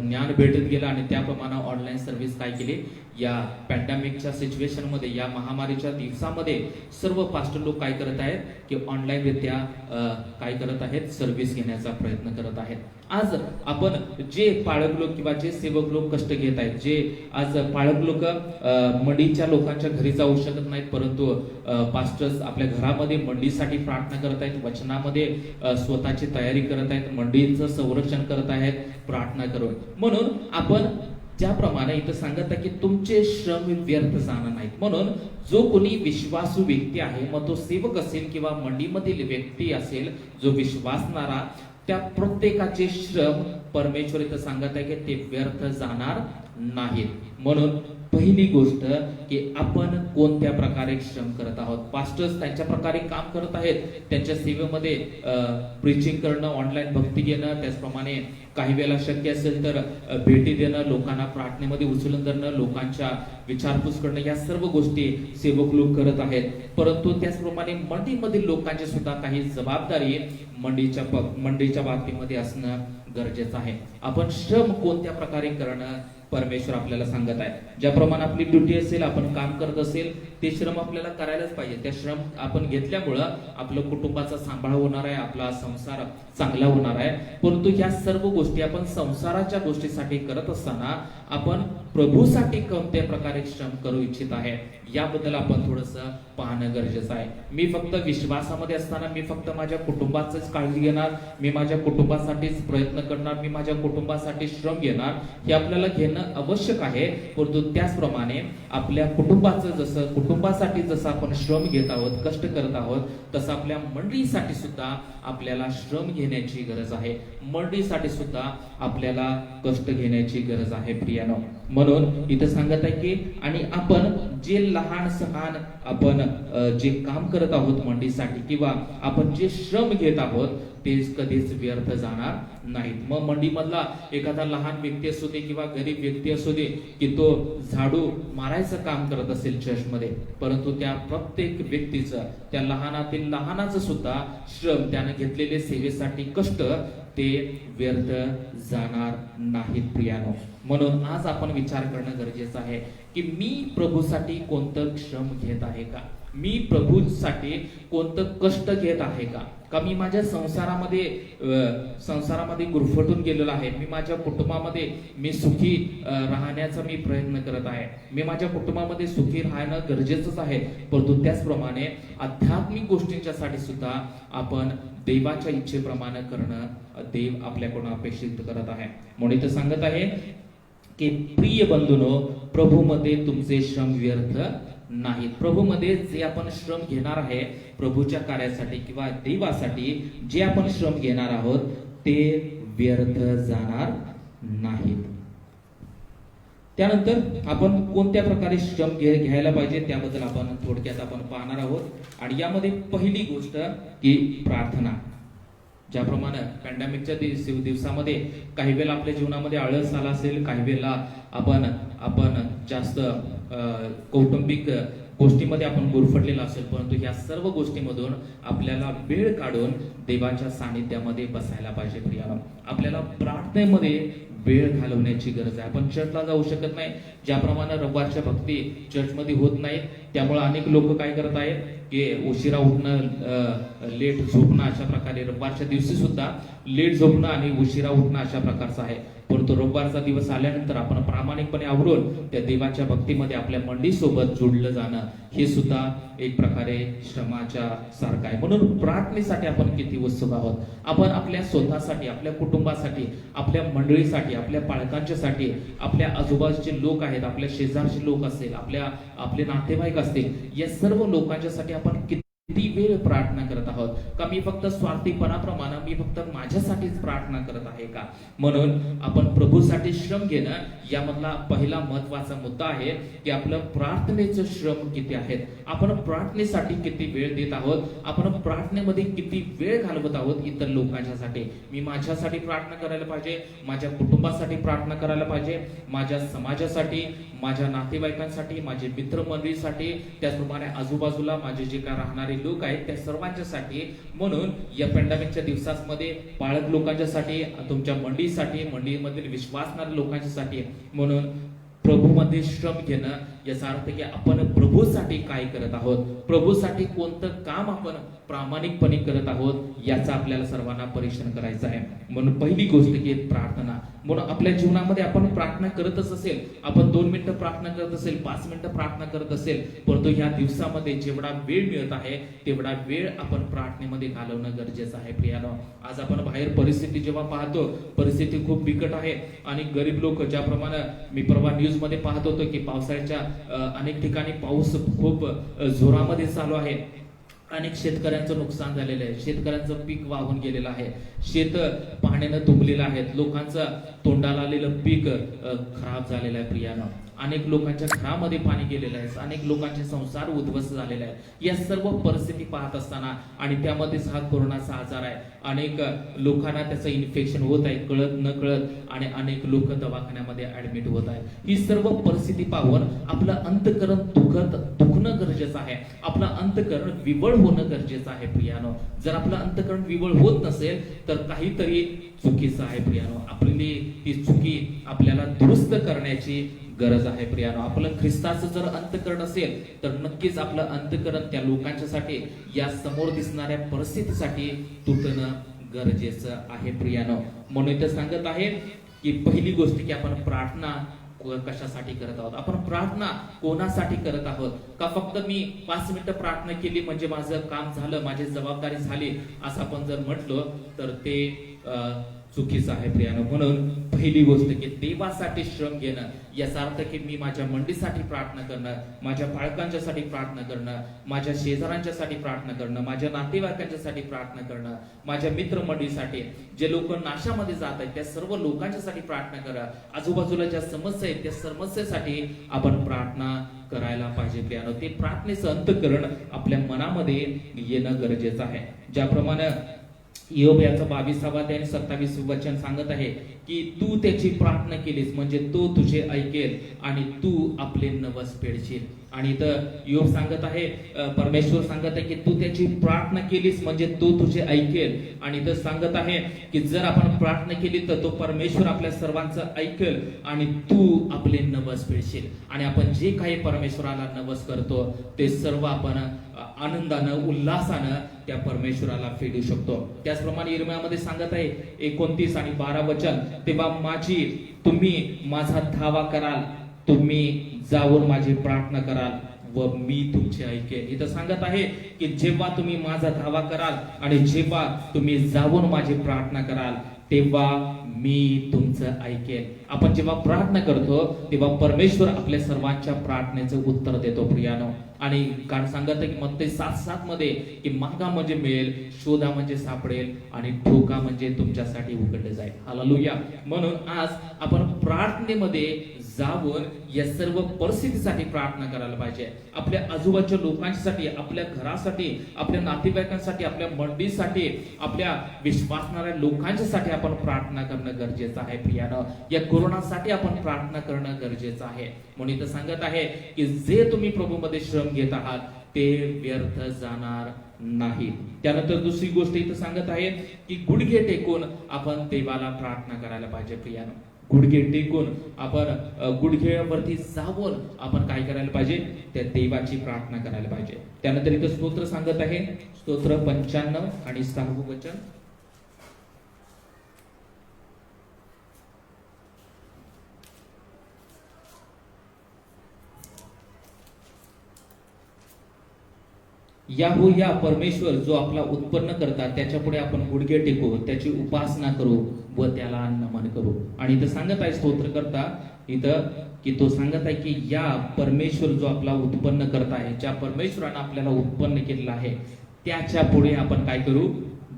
ज्ञान भेटत गेलं आणि त्याप्रमाणे ऑनलाईन सर्व्हिस काय केली, या पॅन्डेमिकच्या सिच्युएशन मध्ये, या महामारीच्या दिवसामध्ये सर्व पास्टर लोक काय करत आहेत की ऑनलाईन रित्या काय करत आहेत, सर्व्हिस घेण्याचा प्रयत्न करत आहेत. आज आपण जे पाळक लोक किंवा जे सेवक लोक कष्ट घेत आहेत, जे आज पाळक लोक मंडीच्या लोकांच्या घरी जाऊ शकत नाहीत, परंतु पास्टर्स आपल्या घरामध्ये मंडीसाठी प्रार्थना करत आहेत, वचनामध्ये स्वतःची तयारी करत आहेत, मंडीचं संरक्षण करत आहेत प्रार्थना करून. म्हणून आपण ज्याप्रमाणे इथं सांगत आहे की तुमचे श्रम व्यर्थ जाणार नाहीत. म्हणून जो कोणी विश्वासू व्यक्ती आहे, मग तो सेवक असेल किंवा मंडीमधील व्यक्ती असेल, जो विश्वासणारा, त्या प्रत्येकाचे श्रम परमेश्वर इथं सांगत आहे की ते व्यर्थ जाणार नाहीत. म्हणून पहिली गोष्ट की आपण कोणत्या प्रकारे श्रम करत आहोत. पास्टर्स त्यांच्या प्रकारे काम करत आहेत, त्यांच्या सेवेमध्ये प्रीचिंग करणं, ऑनलाईन भक्ती घेणं, त्याचप्रमाणे काही वेळेला शक्य असेल तर भेटी देणं, लोकांना प्रार्थनेमध्ये उचलून धरणं, लोकांच्या विचारपूस करणं, या सर्व गोष्टी सेवक लोक करत आहेत. परंतु त्याचप्रमाणे मंडीमधील लोकांची सुद्धा काही जबाबदारी मंडीच्या बाबतीमध्ये असणं गरजेचं आहे. आपण श्रम कोणत्या प्रकारे करणं परमेश्वर आपल्याला सांगत आहे. ज्याप्रमाणे आपली ड्युटी असेल, आपण काम करत असेल, ते श्रम आपल्याला करायलाच पाहिजे. त्या श्रम आपण घेतल्यामुळं आपलं कुटुंबाचा सांभाळ होणार आहे, आपला संसार चांगला होणार आहे. परंतु ह्या सर्व गोष्टी आपण संसाराच्या गोष्टीसाठी करत असताना आपण प्रभूसाठी कोणत्या प्रकारे श्रम करू इच्छित आहे, याबद्दल आपण थोडंसं पाहणं गरजेचं आहे. मी फक्त विश्वासामध्ये असताना मी फक्त माझ्या कुटुंबाचीच काळजी घेणार, मी माझ्या कुटुंबासाठीच प्रयत्न करणार, मी माझ्या कुटुंबासाठी श्रम घेणार, हे आपल्याला घेणं आवश्यक आहे. परंतु त्याचप्रमाणे आपल्या कुटुंबासाठी जसं आपण श्रम घेत आहोत, कष्ट करत आहोत, तसं आपल्या मंडळीसाठी सुद्धा आपल्याला श्रम घेण्याची गरज आहे. मंडळीसाठी सुद्धा आपल्याला कष्ट घेण्याची गरज आहे प्रियानो. म्हणून इथं सांगत आहे की आणि आपण जे लहान सहान आपण जे काम करत आहोत मंडळीसाठी, किंवा आपण जे श्रम घेत आहोत, ते कधीच व्यर्थ जाणार नाहीत. मग मंडीमधला एखादा लहान व्यक्ती असू दे किंवा गरीब व्यक्ती असू दे, की तो झाडू मारायचं काम करत असेल चर्चमध्ये, परंतु त्या प्रत्येक व्यक्तीचं, त्या लहानातील लहानाचं सुद्धा श्रम, त्यानं घेतलेले सेवेसाठी कष्ट, ते व्यर्थ जाणार नाहीत प्रियानो. म्हणून आज आपण विचार करणं गरजेचं आहे की मी प्रभूसाठी कोणतं श्रम घेत आहे का, मी प्रभूसाठी कोणतं कष्ट घेत आहे का मी माझ्या संसारामध्ये गुरफटून गेलेलो आहे, मी माझ्या कुटुंबामध्ये मी सुखी राहण्याचा मी प्रयत्न करत आहे, मी माझ्या कुटुंबामध्ये सुखी राहणं गरजेचंच आहे. परंतु त्याचप्रमाणे आध्यात्मिक गोष्टींच्यासाठी सुद्धा आपण देवाच्या इच्छेप्रमाणे करणं देव आपल्याकडून अपेक्षित करत आहे. म्हणून इथं सांगत आहे की प्रिय बंधूंनो, प्रभूमध्ये तुमचे श्रम व्यर्थ नाहीत. प्रभूमध्ये जे आपण श्रम घेणार आहे, प्रभूच्या कार्यासाठी किंवा देवासाठी जे आपण श्रम घेणार आहोत, ते व्यर्थ जाणार नाहीत. त्यानंतर आपण कोणत्या प्रकारे श्रम घ्यायला पाहिजे त्याबद्दल आपण थोडक्यात आपण पाहणार आहोत. आणि यामध्ये पहिली गोष्ट की प्रार्थना. ज्याप्रमाणे पॅन्डेमिकच्या दिवसामध्ये काही वेळेला आपल्या जीवनामध्ये आळस आला असेल, काही वेळेला आपण जास्त कौटुंबिक गोष्टीमध्ये आपण गुरफटलेला असेल, परंतु ह्या सर्व गोष्टीमधून आपल्याला वेळ काढून देवाच्या सानिध्यामध्ये बसायला पाहिजे प्रियानो. आपल्याला प्रार्थनेमध्ये वेळ घालवण्याची गरज आहे. आपण चर्चला जाऊ शकत नाही, ज्याप्रमाणे रविवारच्या भक्ती चर्चमध्ये होत नाही, त्यामुळे अनेक लोक काय करत आहेत की उशिरा उठणं, लेट झोपणं, अशा प्रकारे रविवारच्या दिवशी सुद्धा लेट झोपणं आणि उशिरा उठणं अशा प्रकारचं आहे. परंतु रविवारचा दिवस आल्यानंतर आपण प्रामाणिकपणे आवरून त्या देवाच्या भक्तीमध्ये आपल्या मंडळीसोबत जोडलं जाणं, हे सुद्धा एक प्रकारे श्रमाच्या सारखं आहे. म्हणून प्रार्थनेसाठी आपण किती उत्सुक आहोत. आपण आपल्या स्वतःसाठी, आपल्या कुटुंबासाठी, आपल्या मंडळीसाठी, आपल्या पालकांच्यासाठी, आपल्या आजूबाजूचे लोक आहेत, आपल्या शेजारचे लोक असतील, आपले नातेवाईक असतील, या सर्व लोकांच्यासाठी आपण किती किती वेळ प्रार्थना करत आहोत, का मी फक्त स्वार्थीपणाप्रमाणे मी फक्त माझ्यासाठीच प्रार्थना करत आहे का? म्हणून आपण प्रभूसाठी श्रम घेणं यामधला पहिला महत्वाचा मुद्दा आहे की आपलं प्रार्थनेचं श्रम किती आहेत, आपण प्रार्थनेसाठी किती वेळ देत आहोत, आपण प्रार्थनेमध्ये किती वेळ घालवत आहोत इतर लोकांच्यासाठी. मी माझ्यासाठी प्रार्थना करायला पाहिजे, माझ्या कुटुंबासाठी प्रार्थना करायला पाहिजे, माझ्या समाजासाठी, माझ्या नातेवाईकांसाठी, माझे मित्रमंडळीसाठी, त्याचप्रमाणे आजूबाजूला माझे जे काय राहणारे लोक आहेत त्या सर्वांच्यासाठी. म्हणून या पॅन्डेमिकच्या दिवसांमध्ये पाळक लोकांच्यासाठी, तुमच्या मंडळीसाठी, मंडळीमधील विश्वासणाऱ्या लोकांच्यासाठी. म्हणून प्रभूमध्ये श्रम घेणं याचा अर्थ की आपण प्रभूसाठी काय करत आहोत, प्रभूसाठी कोणतं काम आपण प्रामाणिकपणे करत आहोत याचा आपल्याला सर्वांना परीक्षण करायचं आहे. म्हणून पहिली गोष्ट की प्रार्थना. म्हणून आपल्या जीवनामध्ये आपण प्रार्थना करतच असेल, आपण 2 मिनिटं प्रार्थना करत असेल, 5 मिनिटं प्रार्थना करत असेल, परंतु ह्या दिवसामध्ये जेवढा वेळ मिळत आहे तेवढा वेळ आपण प्रार्थनेमध्ये घालवणं गरजेचं आहे. प्रियानो, आज आपण बाहेर परिस्थिती जेव्हा पाहतो, परिस्थिती खूप बिकट आहे आणि गरीब लोक, ज्याप्रमाणे मी परवा न्यूज मध्ये पाहत होतो की पावसाळ्याच्या अनेक ठिकाणी पाऊस खूप जोरामध्ये चालू आहे, अनेक शेतकऱ्यांचं नुकसान झालेलं आहे, शेतकऱ्यांचं पीक वाहून गेलेलं आहे, शेत पाण्यानं तुंबलेलं आहे, लोकांचं तोंडाला आलेलं पीक खराब झालेलं आहे. प्रियानं, अनेक लोकांच्या घरामध्ये पाणी गेलेलं आहे, अनेक लोकांचे संसार उद्ध्वस्त झालेले आहे. या सर्व परिस्थिती पाहत असताना आणि त्यामध्येच हा कोरोनाचा आजार आहे, अनेक लोकांना त्याचं इन्फेक्शन होत आहे कळत न कळत, आणि अनेक लोक दवाखान्यामध्ये ऍडमिट होत आहे. ही सर्व परिस्थिती पाहून आपलं अंतःकरण दुखणं गरजेचं आहे, आपलं अंतःकरण विवळ होणं गरजेचं आहे. प्रियानो, जर आपलं अंतःकरण विवळ होत नसेल तर काहीतरी चुकीचं आहे. प्रियानो, आपली ही चुकी आपल्याला दुरुस्त करण्याची गरज आहे. प्रियानो, आपलं ख्रिस्ताचं जर अंतःकरण असेल तर नक्कीच आपलं अंतःकरण त्या लोकांच्यासाठी, या समोर दिसणाऱ्या परिस्थितीसाठी तुटणं गरजेचं आहे. प्रियानो, म्हणून इथं सांगत आहे की पहिली गोष्ट की आपण प्रार्थना कशासाठी करत आहोत, आपण प्रार्थना कोणासाठी करत आहोत. का फक्त मी 5 मिनिटं प्रार्थना केली म्हणजे माझं काम झालं, माझी जबाबदारी झाली असं आपण जर म्हटलो तर ते चुकीचं आहे. प्रियानो, म्हणून पहिली गोष्ट की देवासाठी श्रम घेणं याचा अर्थ की मी माझ्या मंडळीसाठी प्रार्थना करणं, माझ्या बाळकांच्यासाठी प्रार्थना करणं, माझ्या शेजाऱ्यांच्यासाठी प्रार्थना करणं, माझ्या नातेवाईकांच्यासाठी प्रार्थना करणं, माझ्या मित्रमंडळीसाठी, जे लोक नाशामध्ये जात आहेत त्या सर्व लोकांच्यासाठी प्रार्थना करा, आजूबाजूला ज्या समस्या आहेत त्या समस्येसाठी आपण प्रार्थना करायला पाहिजे. प्रियानो, ते प्रार्थनेचं अंतःकरण आपल्या मनामध्ये येणं गरजेचं आहे. ज्याप्रमाणे योब याचा 22वा अध्याय आणि 27 वचन सांगत आहे की तू त्याची प्रार्थना केलीस म्हणजे तो तुझे ऐकेल आणि तू आपले नवस फेडशील. आणि इथं योब सांगत आहे, परमेश्वर सांगत आहे की तू त्याची प्रार्थना केलीस म्हणजे तो तुझे ऐकेल. आणि इथं सांगत आहे की जर आपण प्रार्थना केली तर तो परमेश्वर आपल्या सर्वांचं ऐकेल आणि तू आपले नवस फेडशील. आणि आपण जे काही परमेश्वराला नवस करतो ते सर्व आपण आनंदानं, उल्हासानं त्या परमेश्वराला फेडू शकतो. त्याचप्रमाणे यिर्मयामध्ये सांगत आहे 29 आणि 12 वचन, तेव्हा तुम्ही माझा धावा कराल, तुम्ही जाऊन माझी प्रार्थना कराल व मी तुमचे ऐकेन. इथं सांगत आहे की जेव्हा तुम्ही माझा धावा कराल आणि जेव्हा तुम्ही जाऊन माझी प्रार्थना कराल तेव्हा मी तुमचं ऐकेन. आपण जेव्हा प्रार्थना करतो तेव्हा परमेश्वर आपल्या सर्वांच्या प्रार्थनेचं उत्तर देतो. प्रियानो, आणि कारण सांगत आहे की मत्ती 7:7 मध्ये की मागा म्हणजे मिळेल, शोधा म्हणजे सापडेल आणि ठोका म्हणजे तुमच्यासाठी उघडले जाईल. हालेलुया. म्हणून आज आपण प्रार्थनेमध्ये जाऊन या सर्व परिस्थितीसाठी प्रार्थना करायला पाहिजे. आपल्या आजूबाजूच्या लोकांसाठी, आपल्या घरासाठी, आपल्या नातेवाईकांसाठी, आपल्या मंडळीसाठी, आपल्या विश्वासणाऱ्या लोकांच्यासाठी आपण प्रार्थना करणं गरजेचं आहे. प्रियानो, या कोरोनासाठी आपण प्रार्थना करणं गरजेचं आहे. म्हणून इथं सांगत आहे की जे तुम्ही प्रभूमध्ये श्रम घेत आहात ते व्यर्थ जाणार नाही. त्यानंतर दुसरी गोष्ट इथं सांगत आहे की गुडघे टेकून आपण देवाला प्रार्थना करायला पाहिजे. प्रियानो, गुडघे टेकून आपण गुडघेवरती जाऊन आपण काय करायला पाहिजे, त्या देवाची प्रार्थना करायला पाहिजे. त्यानंतर इथं स्तोत्र सांगत आहे, स्तोत्र 95 आणि 6 वचन, या परमेश्वर जो आपला उत्पन्न करतात त्याच्या पुढे आपण गुडघे टेकू, त्याची उपासना करू व त्याला नमन करू. आणि इथं सांगत आहे स्तोत्र करता इथं की तो सांगत आहे की या परमेश्वर जो आपला उत्पन्न करता आहे, ज्या परमेश्वरानं आपल्याला उत्पन्न केलेलं आहे त्याच्या पुढे आपण काय करू,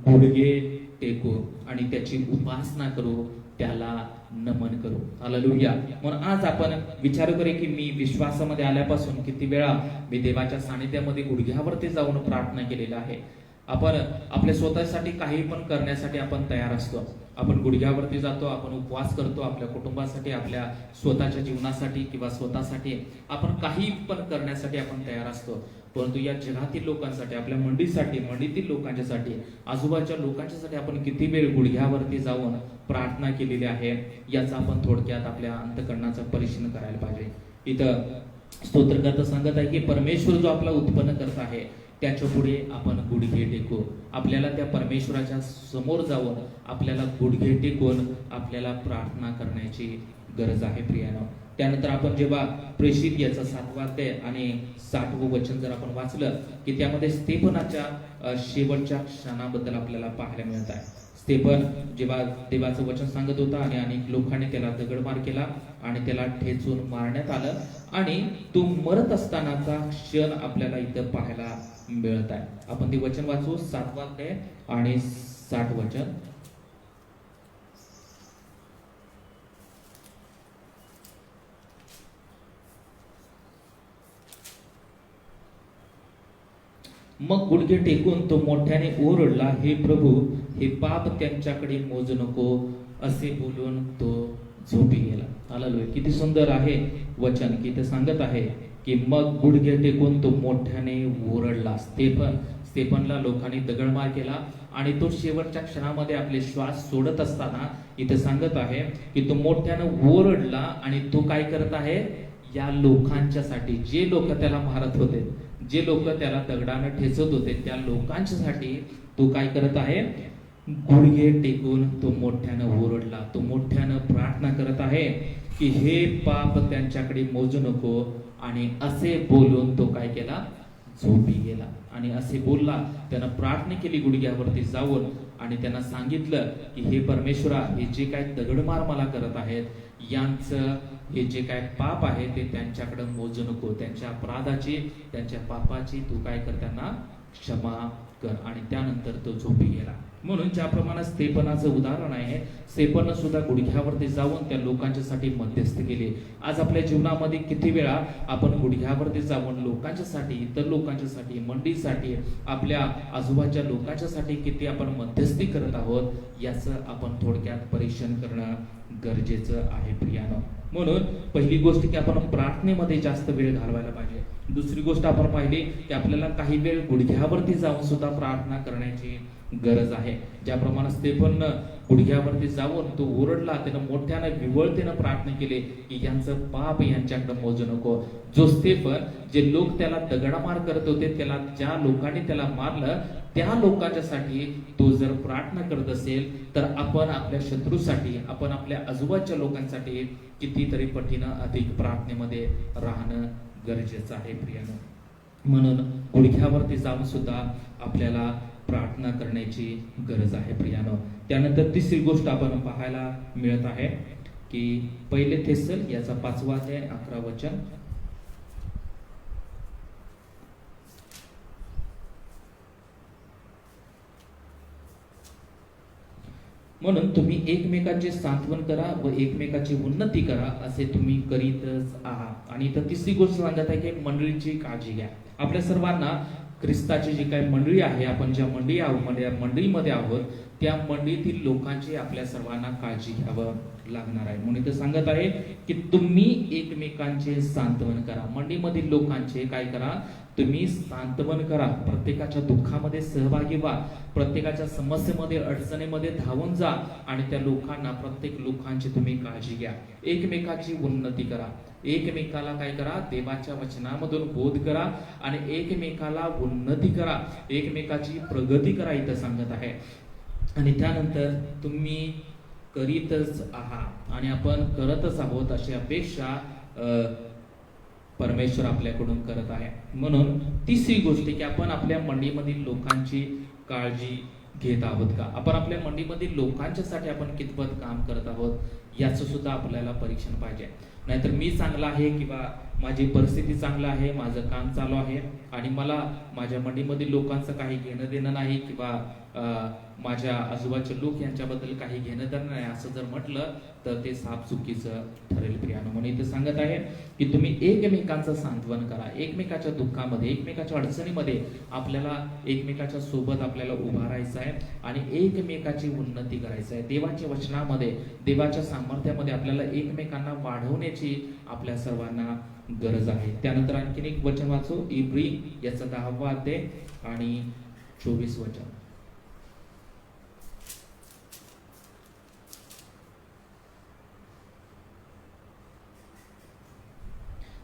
गुडघे टेकू आणि त्याची उपासना करू, त्याला नमन करू. हालेलुया. म्हणून आज आपण विचार करू की मी विश्वासामध्ये आल्यापासून किती वेळा मी देवाच्या सानिध्यामध्ये गुडघ्यावरती जाऊन प्रार्थना केलेला आहे. आपण आपल्या स्वतःसाठी काही पण करण्यासाठी आपण तयार असतो. आपण गुडघ्यावरती जातो, आपण उपवास करतो आपल्या कुटुंबासाठी, आपल्या स्वतःच्या जीवनासाठी किंवा स्वतःसाठी आपण काही पण करण्यासाठी आपण तयार असतो. परंतु या जगातील लोकांसाठी, आपल्या मंडळीतील लोकांच्यासाठी, आजूबाजूच्या लोकांच्यासाठी आपण किती वेळ गुडघ्यावरती जाऊन प्रार्थना केलेली आहे याचा आपण थोडक्यात आपल्या अंतःकरणाचा परिशीलन करायला पाहिजे. इथं स्तोत्रकर्ता सांगत आहे की परमेश्वर जो आपला उत्पन्न करत आहे त्याच्या पुढे आपण गुडघे टेकू. आपल्याला त्या परमेश्वराच्या समोर जाऊन आपल्याला गुडघे टेकून आपल्याला प्रार्थना करण्याची गरज आहे प्रियानो. त्यानंतर आपण जेव्हा प्रेषित याचं 7वं अध्याय आणि 60वं वचन जर आपण वाचलं की त्यामध्ये स्तेफनाच्या शेवटच्या क्षणाबद्दल आपल्याला पाहायला मिळत आहे. स्तेफन जेव्हा देवाचं वचन सांगत होता आणि अनेक लोकांनी त्याला दगडमार केला आणि त्याला ठेचून मारण्यात आलं आणि तो मरत असतानाचा क्षण आपल्याला इथं पाहायला मिळत आहे. आपण ते वचन वाचू, 7वं अध्याय आणि 60 वचन. मग गुडघे टेकून तो मोठ्याने ओरडला, हे प्रभू, हे पाप त्यांच्याकडे मोजू नको, असे बोलून तो झोपी गेला. हालेलुया. किती सुंदर आहे वचन की ते सांगत आहे की मग गुडघे टेकून तो मोठ्याने ओरडला. स्तेफनला लोकांनी दगडमार केला आणि तो शेवटच्या क्षणामध्ये आपले श्वास सोडत असताना इथे सांगत आहे की तो मोठ्याने ओरडला आणि तो काय करत आहे, या लोकांच्यासाठी, जे लोक त्याला मारत होते, जे लोक त्याला दगडाने ठेचत होते, त्या लोकांच्यासाठी तो काय करत आहे, गुडघे टेकून तो मोठ्यानं ओरडला. तो मोठ्यानं प्रार्थना करत आहे की हे पाप त्यांच्याकडे मोजू नको, आणि असे बोलून तो काय केला, झोपी गेला. आणि असे बोलला, त्यानं प्रार्थना केली गुडघ्यावरती जाऊन आणि त्यांना सांगितलं की हे परमेश्वरा, हे जे काय दगडमार मला करत आहेत यांचं हे जे काय पाप आहे ते त्यांच्याकडे मोजू नको, त्यांच्या अपराधाची, त्यांच्या पापाची तू काय कर, त्यांना क्षमा कर. आणि त्यानंतर तो झोपी गेला. म्हणून ज्याप्रमाणे स्तेफनाचं उदाहरण आहे, स्तेफन सुद्धा गुडघ्यावरती जाऊन त्या लोकांच्यासाठी मध्यस्थ केले. आज आपल्या जीवनामध्ये किती वेळा आपण गुडघ्यावरती जाऊन लोकांच्यासाठी, इतर लोकांच्यासाठी, मंडळीसाठी, आपल्या आजूबाजूच्या लोकांच्यासाठी किती आपण मध्यस्थी करत आहोत याचं आपण थोडक्यात परीक्षण करणं गरजेचं आहे प्रियानो. म्हणून पहिली गोष्ट की आपण प्रार्थनेमध्ये जास्त वेळ घालवायला पाहिजे. दुसरी गोष्ट आपण पाहिली की आपल्याला काही वेळ गुडघ्यावरती जाऊन सुद्धा प्रार्थना करण्याची गरज आहे. ज्याप्रमाणे स्तेफन गुडघ्यावरती जाऊन तो ओरडला, त्यानं मोठ्यानं विवळतेनं प्रार्थना केली की यांचं पाप यांच्याकडे मोजू नको. जो स्तेफन, जे लोक त्याला दगडमार करत होते, त्याला ज्या लोकांनी त्याला मारलं त्या लोकांच्यासाठी तो जर प्रार्थना करत असेल तर आपण आपल्या शत्रूसाठी, आपण आपल्या आजूबाजूच्या लोकांसाठी कितीतरी पटीनं अधिक प्रार्थनेमध्ये राहणं गरजेचं आहे प्रियानो. म्हणून गुडघ्यावरती जाऊन सुद्धा आपल्याला प्रार्थना करण्याची गरज आहे प्रियानो. त्यानंतर तिसरी गोष्ट आपण पाहायला मिळत आहे की पहिले थेसल याचा 5वा अध्याय 11 वचन. म्हणून तुम्ही एकमेकांचे सांत्वन करा व एकमेकाची उन्नती करा, असे तुम्ही करीतच आहात. आणि इथं तिसरी गोष्ट सांगत आहे की मंडळीची काळजी घ्या. आपल्या सर्वांना ख्रिस्ताची जी काही मंडळी आहे, आपण ज्या मंडळीमध्ये आहोत त्या मंडळीतील लोकांची आपल्या सर्वांना काळजी घ्यावं लागणार आहे. म्हणून इथं सांगत आहे की तुम्ही एकमेकांचे सांत्वन करा. मंडळीमधील लोकांचे काय करा, तुम्ही सांत्वन करा. प्रत्येकाच्या दुःखामध्ये सहभागी व्हा, प्रत्येकाच्या समस्येमध्ये, अडचणीमध्ये धावून जा आणि त्या लोकांना, प्रत्येक लोकांची तुम्ही काळजी घ्या. एकमेकाची उन्नती करा, एकमेकाला काय करा, देवाच्या वचनामधून बोध करा आणि एकमेकाला उन्नती करा, एकमेकाची प्रगती करा इथं सांगत आहे. आणि त्यानंतर तुम्ही करीतच आहात आणि आपण करतच आहोत अशी अपेक्षा परमेश्वर आपल्याकडून करत आहे. म्हणून तिसरी गोष्ट की आपण आपल्या मंडळीमधील लोकांची काळजी घेत आहोत का, आपण आपल्या मंडळीमधील लोकांच्यासाठी आपण कितपत काम करत आहोत याचं सुद्धा आपल्याला परीक्षण पाहिजे. नाहीतर मी चांगला आहे किंवा माझी परिस्थिती चांगलं आहे, माझं काम चालू आहे आणि मला माझ्या मंडळीमधील लोकांचं काही घेणं देणं नाही किंवा माझ्या आजूबाजूचे लोक यांच्याबद्दल काही घेणं देणं नाही असं जर म्हटलं तर ते साप चुकीचं ठरेल प्रियानो. म्हणून इथे सांगत आहे की तुम्ही एकमेकांचं सांत्वन करा, एकमेकाच्या दुःखामध्ये, एकमेकाच्या अडचणीमध्ये आपल्याला एकमेकाच्या सोबत आपल्याला उभा राहायचं आहे आणि एकमेकाची उन्नती करायचं आहे. देवाच्या वचनामध्ये, देवाच्या सामर्थ्यामध्ये आपल्याला एकमेकांना वाढवण्याची आपल्या सर्वांना गरज आहे. त्यानंतर आणखीन एक वचन वाचू, इब्री याचा 10वा अध्याय आणि 24 वचन.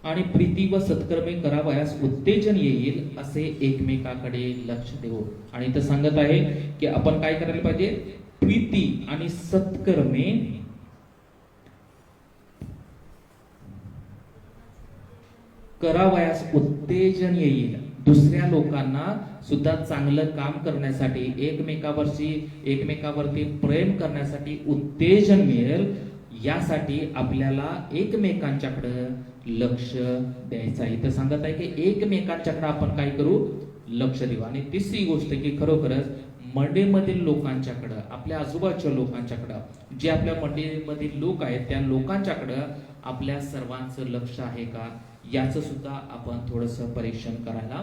आणि प्रीती व सत्कर्मे करावयास उत्तेजन येईल असे एकमेकाकडे लक्ष देऊ. आणि इथं सांगत आहे की आपण काय करायला पाहिजे, प्रीती आणि सत्कर्मे करावयास उत्तेजन येईल. दुसऱ्या लोकांना सुद्धा चांगलं काम करण्यासाठी, एकमेकावरती प्रेम करण्यासाठी उत्तेजन मिळेल, यासाठी आपल्याला एकमेकांच्याकडे लक्ष द्यायचं आहे. इथं सांगत आहे की एकमेकांच्याकडे आपण काय करू, लक्ष देऊ. आणि तिसरी गोष्ट की खरोखरच मंडळीमधील लोकांच्याकडं, आपल्या आजूबाजूच्या लोकांच्याकडं, जे आपल्या मंडळीमधील लोक आहेत त्या लोकांच्याकडं आपल्या सर्वांचं लक्ष आहे का याचं सुद्धा आपण थोडंसं परीक्षण करायला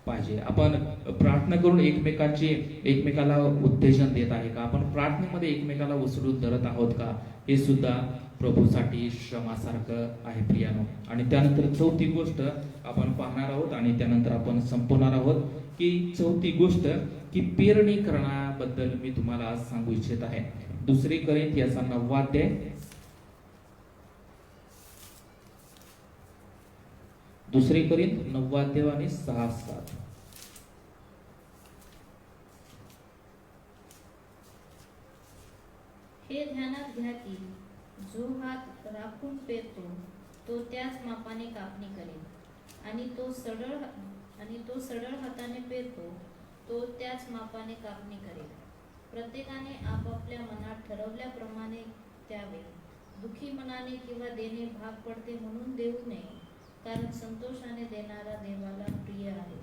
पाहिजे. आपण प्रार्थना करून एकमेकाला उत्तेजन देत आहे का, आपण प्रार्थनेमध्ये एकमेकाला उचलून धरत आहोत का, हे सुद्धा प्रभूसाठी श्रमासारखं आहे प्रियानो. आणि त्यानंतर चौथी गोष्ट आपण पाहणार आहोत आणि त्यानंतर आपण संपवणार आहोत की चौथी गोष्ट की पेरणी करण्याबद्दल मी तुम्हाला आज सांगू इच्छित आहे. 2 कोरिंथ याचा 9वा अध्याय, 2 कोरिंथ 9वा अध्याय आणि 6-7. हे ध्यानात घ्या की जो हात राखून पेरतो तो त्याच मापाने कापणी करेल आणि तो सढळ हाताने पेरतो तो त्याच मापाने कापणी करेल. प्रत्येकाने आपापल्या मनात ठरवल्याप्रमाणे द्यावे, दुखी मनाने किंवा देणे भाग पडते म्हणून देऊ नये, कारण संतोषाने देणारा देवाला प्रिय आहे.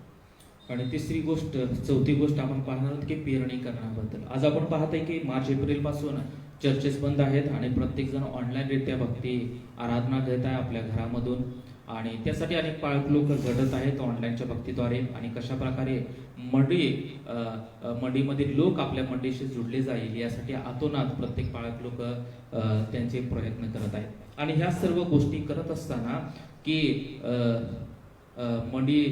आणि तिसरी गोष्ट, चौथी गोष्ट आपण पाहणार आहोत की पेरणी करण्याबद्दल. आज आपण पाहतोय की मार्च एप्रिल पासून चर्चेस बंद आहेत आणि प्रत्येक जण ऑनलाईन रित्या भक्ती आराधना घेत आहे आपल्या घरामधून आणि त्यासाठी अनेक पाळक लोक घडत आहेत ऑनलाईनच्या भक्तीद्वारे. आणि कशा प्रकारे मंडीमधील लोक आपल्या मंडीशी जुडले जाईल यासाठी आतोनात प्रत्येक पाळक लोक त्यांचे प्रयत्न करत आहेत. आणि ह्या सर्व गोष्टी करत असताना की मंडी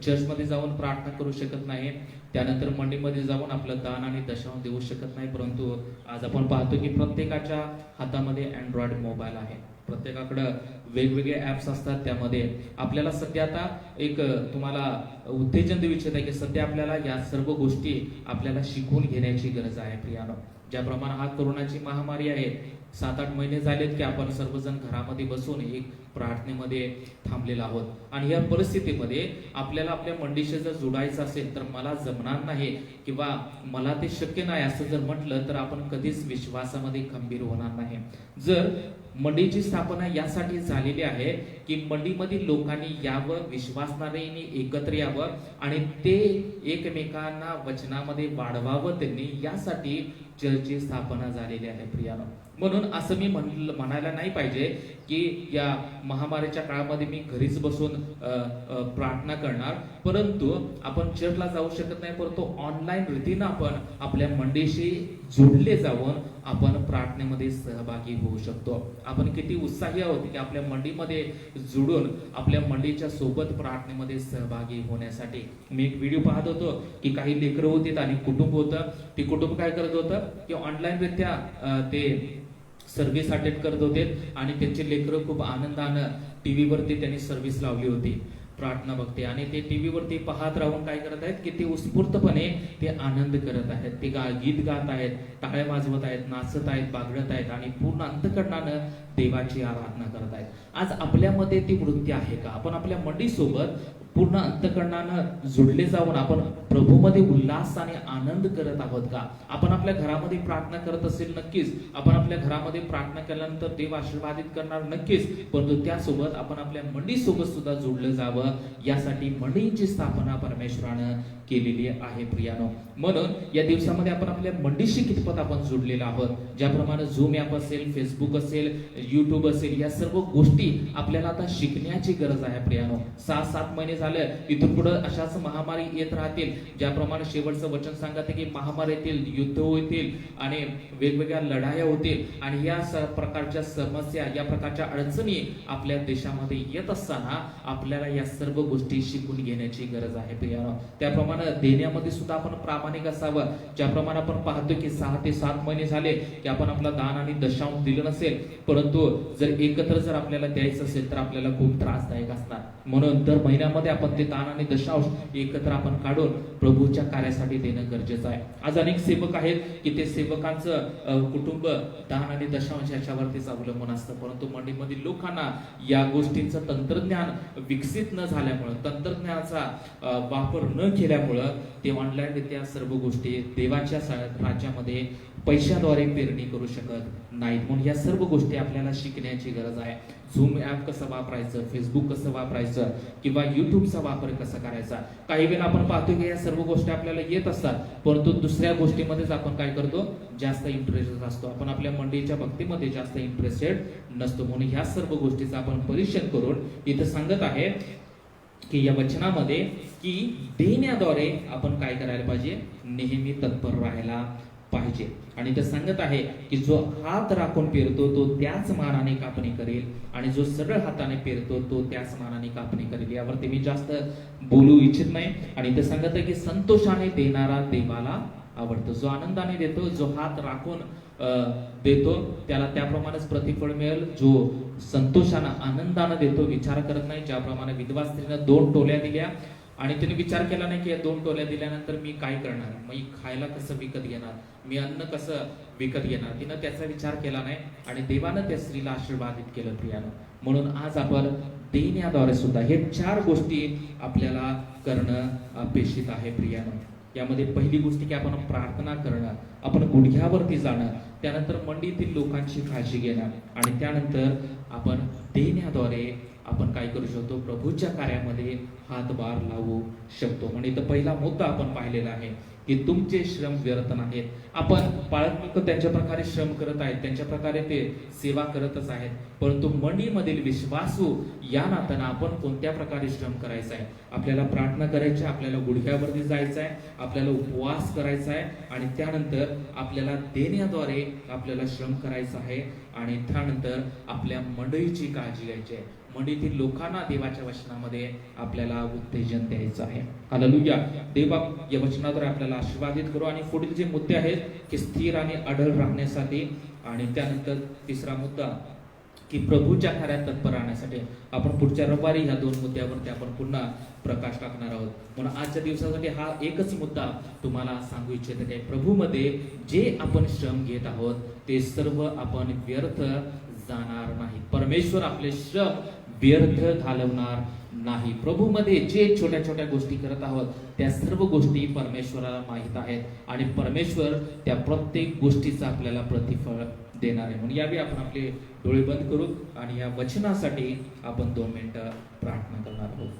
चर्चमध्ये जाऊन प्रार्थना करू शकत नाही, त्यानंतर मंडीमध्ये जाऊन आपलं दान आणि दशांश देऊ शकत नाही, परंतु आज आपण पाहतो की प्रत्येकाच्या हातामध्ये अँड्रॉइड मोबाईल आहे, प्रत्येकाकडं वेगवेगळे ॲप्स असतात. त्यामध्ये आपल्याला सध्या आता एक तुम्हाला उत्तेजन देऊ इच्छित आहे की सध्या आपल्याला या सर्व गोष्टी आपल्याला शिकून घेण्याची गरज आहे प्रियानो. ज्याप्रमाणे हा कोरोनाची महामारी आहे, 7-8 महिने झालेत की आपण सर्वजण घरामध्ये बसून एक प्रार्थनेमध्ये थांबलेलो आहोत. आणि या परिस्थितीमध्ये आपल्याला आपल्या मंडीशी जर जोडायचं असेल तर मला जमणार नाही किंवा मला ते शक्य नाही असं जर म्हटलं तर आपण कधीच विश्वासामध्ये खंबीर होणार नाही. जर मंडीची स्थापना यासाठी झालेली आहे की मंडीमधील लोकांनी यावं, विश्वासणाऱ्यांनी एकत्र यावं आणि ते एकमेकांना वचनामध्ये वाढवावं त्यांनी, यासाठी चर्चची स्थापना झालेली आहे प्रियानो. म्हणून असं मी म्हणायला नाही पाहिजे की या महामारीच्या काळामध्ये मी घरीच बसून प्रार्थना करणार, परंतु आपण चर्चला जाऊ शकत नाही, परंतु ऑनलाईन रीतीनं आपण आपल्या मंडीशी जोडले जाऊन आपण प्रार्थनेमध्ये सहभागी होऊ शकतो. आपण किती उत्साही आहोत की आपल्या मंडीमध्ये जोडून आपल्या मंडीच्या सोबत प्रार्थनेमध्ये सहभागी होण्यासाठी. मी एक व्हिडिओ पाहत होतो की काही लेकरं होती आणि कुटुंब होतं, ते कुटुंब काय करत होतं की ऑनलाईन रित्या ते सर्व्हिस अटेंड करत होते आणि त्यांचे लेकरं खूप आनंदानं टीव्हीवरती त्यांनी सर्व्हिस लावली होती. प्रार्थना बघते आणि ते टीव्ही वरती पाहत राहून काय करत आहेत की ते उत्स्फूर्तपणे ते आनंद करत आहेत, ते गीत गात आहेत, टाळ्या वाजवत आहेत, नाचत आहेत, बागडत आहेत आणि पूर्ण अंतःकरणानं देवाची आराधना करत आहेत. आज आपल्यामध्ये ती वृत्ती आहे का? आपण आपल्या मंडळीसोबत पूर्ण अंतःकरणानं जुडले जाऊन आपण प्रभूमध्ये उल्हास आणि आनंद करत आहोत का? आपण आपल्या घरामध्ये प्रार्थना करत असेल नक्कीच, आपण आपल्या घरामध्ये प्रार्थना केल्यानंतर देव आशीर्वादित करणार नक्कीच, परंतु त्यासोबत आपण आपल्या मंडळीसोबत सुद्धा जोडलं जावं यासाठी मंडळींची स्थापना परमेश्वरानं केलेली आहे प्रियानो. म्हणून या दिवसामध्ये आपण आपल्या मंडळीशी कितपत आपण जोडलेलो आहोत. ज्याप्रमाणे झूम ॲप असेल, फेसबुक असेल, युट्यूब असेल, या सर्व गोष्टी आपल्याला आता शिकण्याची गरज आहे प्रियानो. 6-7 महिने झाले, इथून पुढे अशाच महामारी येत राहतील. ज्याप्रमाणे शेवटचं वचन सांगते की महामारी येतील, युद्ध होतील आणि वेगवेगळ्या लढाया होतील आणि या प्रकारच्या समस्या, या प्रकारच्या अडचणी आपल्या देशामध्ये येत असताना आपल्याला या सर्व गोष्टी शिकून घेण्याची गरज आहे प्रियानो. त्याप्रमाणे देण्यामध्ये सुद्धा आपण प्रामाणिक असावं. ज्याप्रमाणे आपण पाहतो की 6 ते 7 महिने झाले की आपण आपला दान आणि दशांश दिलं नसेल, परंतु जर एकत्र जर आपल्याला द्यायचं असेल तर आपल्याला खूप त्रासदायक असणार. म्हणून दर महिन्यामध्ये आपण ते दान आणि दशांश एकत्र आपण काढून प्रभूच्या कार्यासाठी देणं गरजेचं आहे. आज अनेक सेवक आहेत की ते सेवकांचं कुटुंब दान आणि दशांश याच्यावरतीच अवलंबून असतं, परंतु मंडळीमधील लोकांना या गोष्टींचं तंत्रज्ञान विकसित न झाल्यामुळं, तंत्रज्ञानाचा वापर न केल्यामुळं ते ऑनलाईन रित्या सर्व गोष्टी देवाच्या राज्यामध्ये पैशाद्वारे पेरणी करू शकत नाहीत. म्हणून या सर्व गोष्टी आपल्याला शिकण्याची गरज आहे. झूम ॲप कसं वापरायचं, फेसबुक कसं वापरायचं किंवा युट्यूबचा वापर कसा करायचा. काही वेळा आपण पाहतो की या सर्व गोष्टी आपल्याला येत असतात, परंतु दुसऱ्या गोष्टीमध्येच आपण काय करतो, जास्त इंटरेस्टेड असतो. आपण आपल्या मंडळीच्या भक्तीमध्ये जास्त इंटरेस्टेड नसतो. म्हणून ह्या सर्व गोष्टीचं आपण परीक्षण करून इथं सांगत आहे की या वचनामध्ये की देण्याद्वारे आपण काय करायला पाहिजे, नेहमी तत्पर राहायला पाहिजे. आणि ते सांगत आहे की जो हात राखून पेरतो तो त्याच मानाने कापणी करेल आणि जो सरळ हाताने पेरतो तो त्याच मानाने कापणी करेल. यावरती मी जास्त बोलू इच्छित नाही. आणि ते सांगत आहे की संतोषाने देणारा देवाला आवडतो. जो आनंदाने देतो, जो हात राखून देतो त्याला त्याप्रमाणेच प्रतिफळ मिळेल. जो संतोषानं आनंदानं देतो, विचार करत नाही. ज्याप्रमाणे विधवा स्त्रीनं 2 टोल्या दिल्या आणि तिने विचार केला नाही की या 2 टोल्या दिल्यानंतर मी काय करणार, मी खायला कसं विकत घेणार, मी अन्न कसं विकत घेणार, तिनं त्याचा विचार केला नाही आणि देवानं त्या स्त्रीला आशीर्वादित केलं प्रियानं. म्हणून आज आपण देण्याद्वारे सुद्धा हे 4 गोष्टी आपल्याला करणं अपेक्षित आहे प्रियानं. यामध्ये पहिली गोष्ट की आपण प्रार्थना करणं, आपण गुडघ्यावरती जाणं, त्यानंतर मंडळीतील लोकांची काळजी घेणं आणि त्यानंतर आपण देण्याद्वारे आपण काय करू शकतो, प्रभूच्या कार्यामध्ये हातभार लावू शकतो. म्हणजे इथं पहिला मुद्दा आपण पाहिलेला आहे की तुमचे श्रम व्यर्थ नाहीत. आपण पाळत त्यांच्या प्रकारे श्रम करत आहेत, त्यांच्या प्रकारे ते सेवा करतच आहेत, परंतु मंडळीमधील विश्वासू या नात्यानं आपण कोणत्या प्रकारे श्रम करायचा आहे. आपल्याला प्रार्थना करायची, आपल्याला गुडघ्यावरती जायचं आहे, आपल्याला उपवास करायचा आहे आणि त्यानंतर आपल्याला देण्याद्वारे आपल्याला श्रम करायचा आहे आणि त्यानंतर आपल्या मंडळीची काळजी घ्यायची आहे. मंडळीतील लोकांना देवाच्या वचनामध्ये आपल्याला उत्तेजन द्यायचं आहे. हालेलुया. देव या वचनाद्वारे आपल्याला आशीर्वादित करू. आणि पुढील जे मुद्दे आहेत की स्थिर आणि अढळ राहण्यासाठी आणि त्यानंतर तिसरा मुद्दा की प्रभूच्या कार्यात तत्पर राहण्यासाठी आपण पुढच्या रविवारी ह्या 2 मुद्द्यावरती आपण पुन्हा प्रकाश टाकणार आहोत. म्हणून आजच्या दिवसासाठी हा एकच मुद्दा तुम्हाला सांगू इच्छित आहे. प्रभूमध्ये जे आपण श्रम घेत आहोत ते सर्व आपण व्यर्थ जाणार नाही. परमेश्वर आपले श्रम व्यर्थ घालवणार नाही. प्रभूमध्ये जे छोट्या छोट्या गोष्टी करत आहोत त्या सर्व गोष्टी परमेश्वराला माहित आहेत आणि परमेश्वर त्या प्रत्येक गोष्टीचं आपल्याला प्रतिफळ देणार आहे. म्हणून यावेळी आपण आपले डोळे बंद करू आणि या वचनासाठी आपण 2 मिनिटं प्रार्थना करणार आहोत.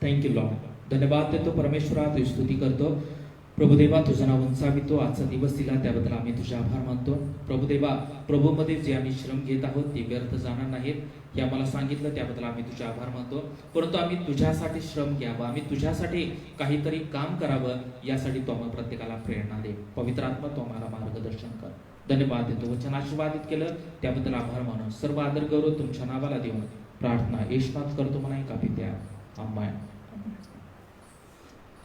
Thank you Lord. धन्यवाद देतो परमेश्वरा, तुझी स्तुती करतो. प्रभुदेवा, तुझं नाव उंचावितो. आजचा दिवस दिला त्याबद्दल आम्ही तुझे आभार मानतो. प्रभुदेवा, प्रभूमध्ये जे आम्ही श्रम घेत आहोत ते व्यर्थ जाणार नाहीत हे आम्हाला सांगितलं, त्याबद्दल आम्ही तुझे आभार मानतो. परंतु आम्ही तुझ्यासाठी श्रम घ्यावं, आम्ही तुझ्यासाठी काहीतरी काम करावं यासाठी तू आम्हाला प्रत्येकाला प्रेरणा दे. पवित्र आत्मा तू आम्हाला मार्गदर्शन कर. धन्यवाद देतो. वचन आशीर्वादित केलं त्याबद्दल आभार मानून सर्व आदर गौरव तुमच्या नावाला देऊन प्रार्थना येशूनात करतो म्हणा एका पित्या. आमेन.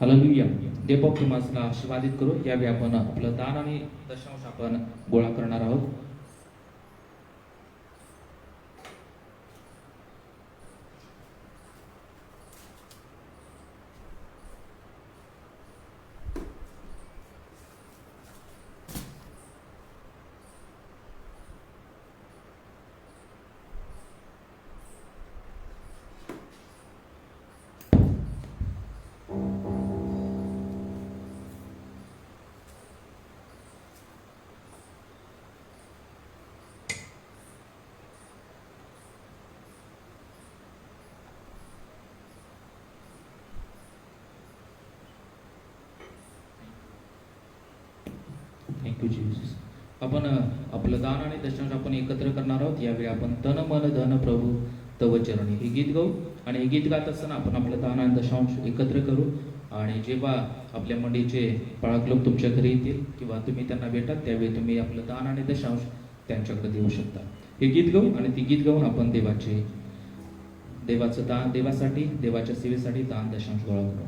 हालेलुया. देव तुम्हाला आशीर्वादित करू. यावेळी आपण आपलं दान आणि दशांश आपण गोळा करणार आहोत. Thank you Jesus. आपण आपलं दान आणि दशांश आपण एकत्र करणार आहोत. यावेळी आपण तन मन धन प्रभू तव चरणी हे गीत गाऊ आणि हे गीत गात असताना आपण आपलं दान आणि दशांश एकत्र करू. आणि जेव्हा आपल्या मंडळीचे पाळक लोक तुमच्या घरी येतील किंवा तुम्ही त्यांना भेटाल त्यावेळी तुम्ही आपलं दान आणि दशांश त्यांच्याकडे देऊ शकता. हे गीत गाऊ आणि ती गीत गाऊन आपण देवाचं दान देवासाठी देवाच्या सेवेसाठी दान दशांश गोळा करू.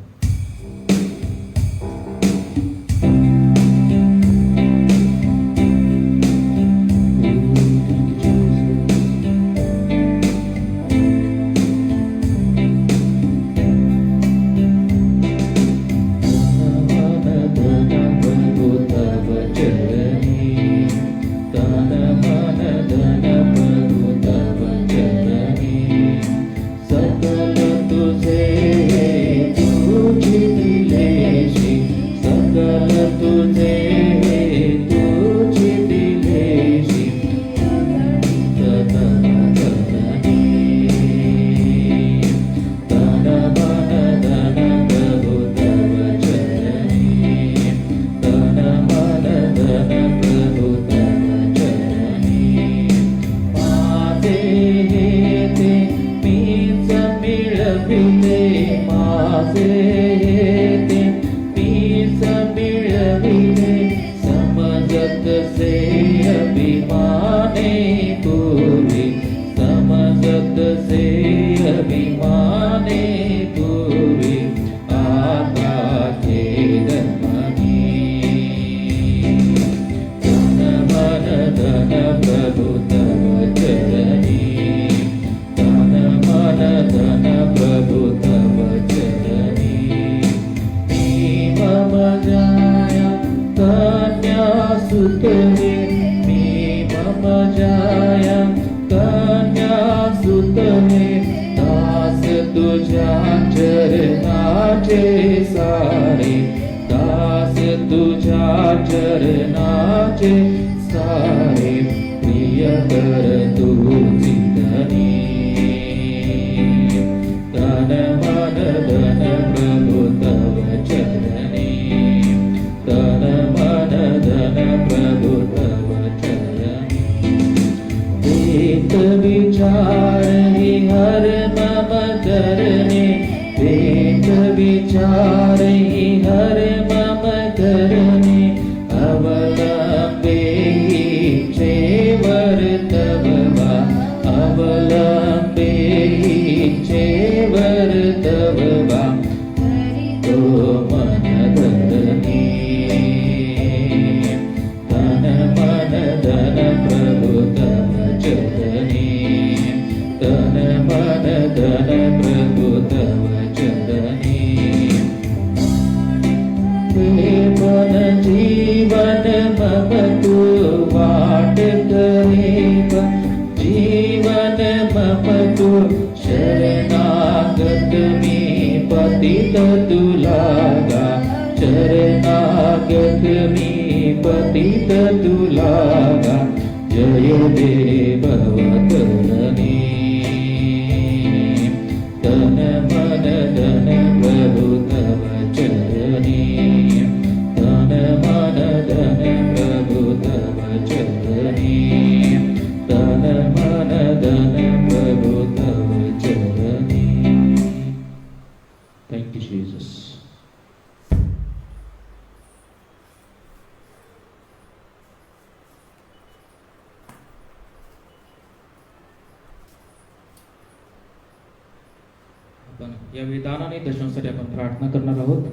यावेळी दान आणि दशांशासाठी आपण प्रार्थना करणार आहोत.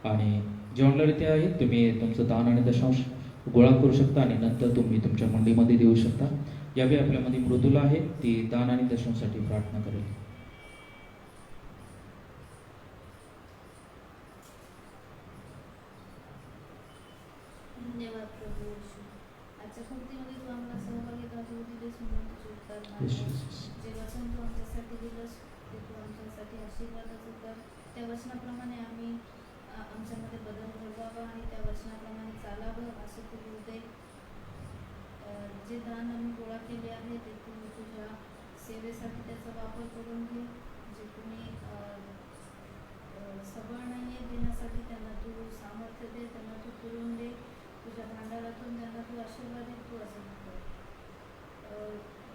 आणि जे ऑनलाईन इथे आहेत तुम्ही तुमचं दान आणि दशांश गोळा करू शकता आणि नंतर तुम्ही तुमच्या मंडळीमध्ये देऊ शकता. यावेळी आपल्यामध्ये मृदुला आहे, ती दान आणि दशांशासाठी प्रार्थना करेल. धन्यवाद प्रभू येशू. आजच्या पंक्तीमध्ये तू आम्हाला सहभागिता दिलीस म्हणून तुझे उपकार मानतो. जे वचन तू आमच्यासाठी दिलंस ते तू आमच्यासाठी आशीर्वादाचं कर. त्या वचनाप्रमाणे आम्ही आमच्यामध्ये बदल घडवावा आणि त्या वचनाप्रमाणे चालावं असं तू होऊ दे. जे दान आम्ही गोळा केले आहे ते तू तुझ्या सेवेसाठी त्याचा वापर करून घे. जे तुम्ही सबळ नाही आहे देण्यासाठी त्यांना तू सामर्थ्य दे, त्यांना तू पुरवून दे. तुझ्या भांडारातून त्यांना तू आशीर्वादित तू असं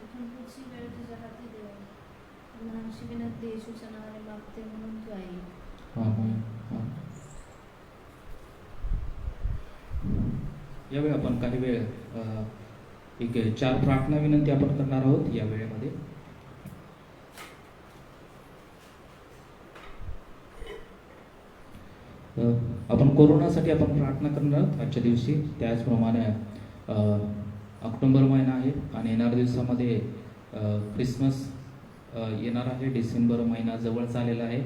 इथून पुढची वेळ तुझ्या हाती दे. लहानशी विनंती येशूच्या नावाने मागते म्हणून तू ऐक. आमेन. आमेन. यावेळी आपण काही वेळ एक 4 प्रार्थना विनंती आपण करणार आहोत या वेळेमध्ये. आपण कोरोनासाठी आपण प्रार्थना करणार आहोत आजच्या दिवशी. त्याचप्रमाणे ऑक्टोबर महिना आहे आणि येणाऱ्या दिवसामध्ये ख्रिसमस येणार आहे. डिसेंबर महिना जवळ आलेला आहे.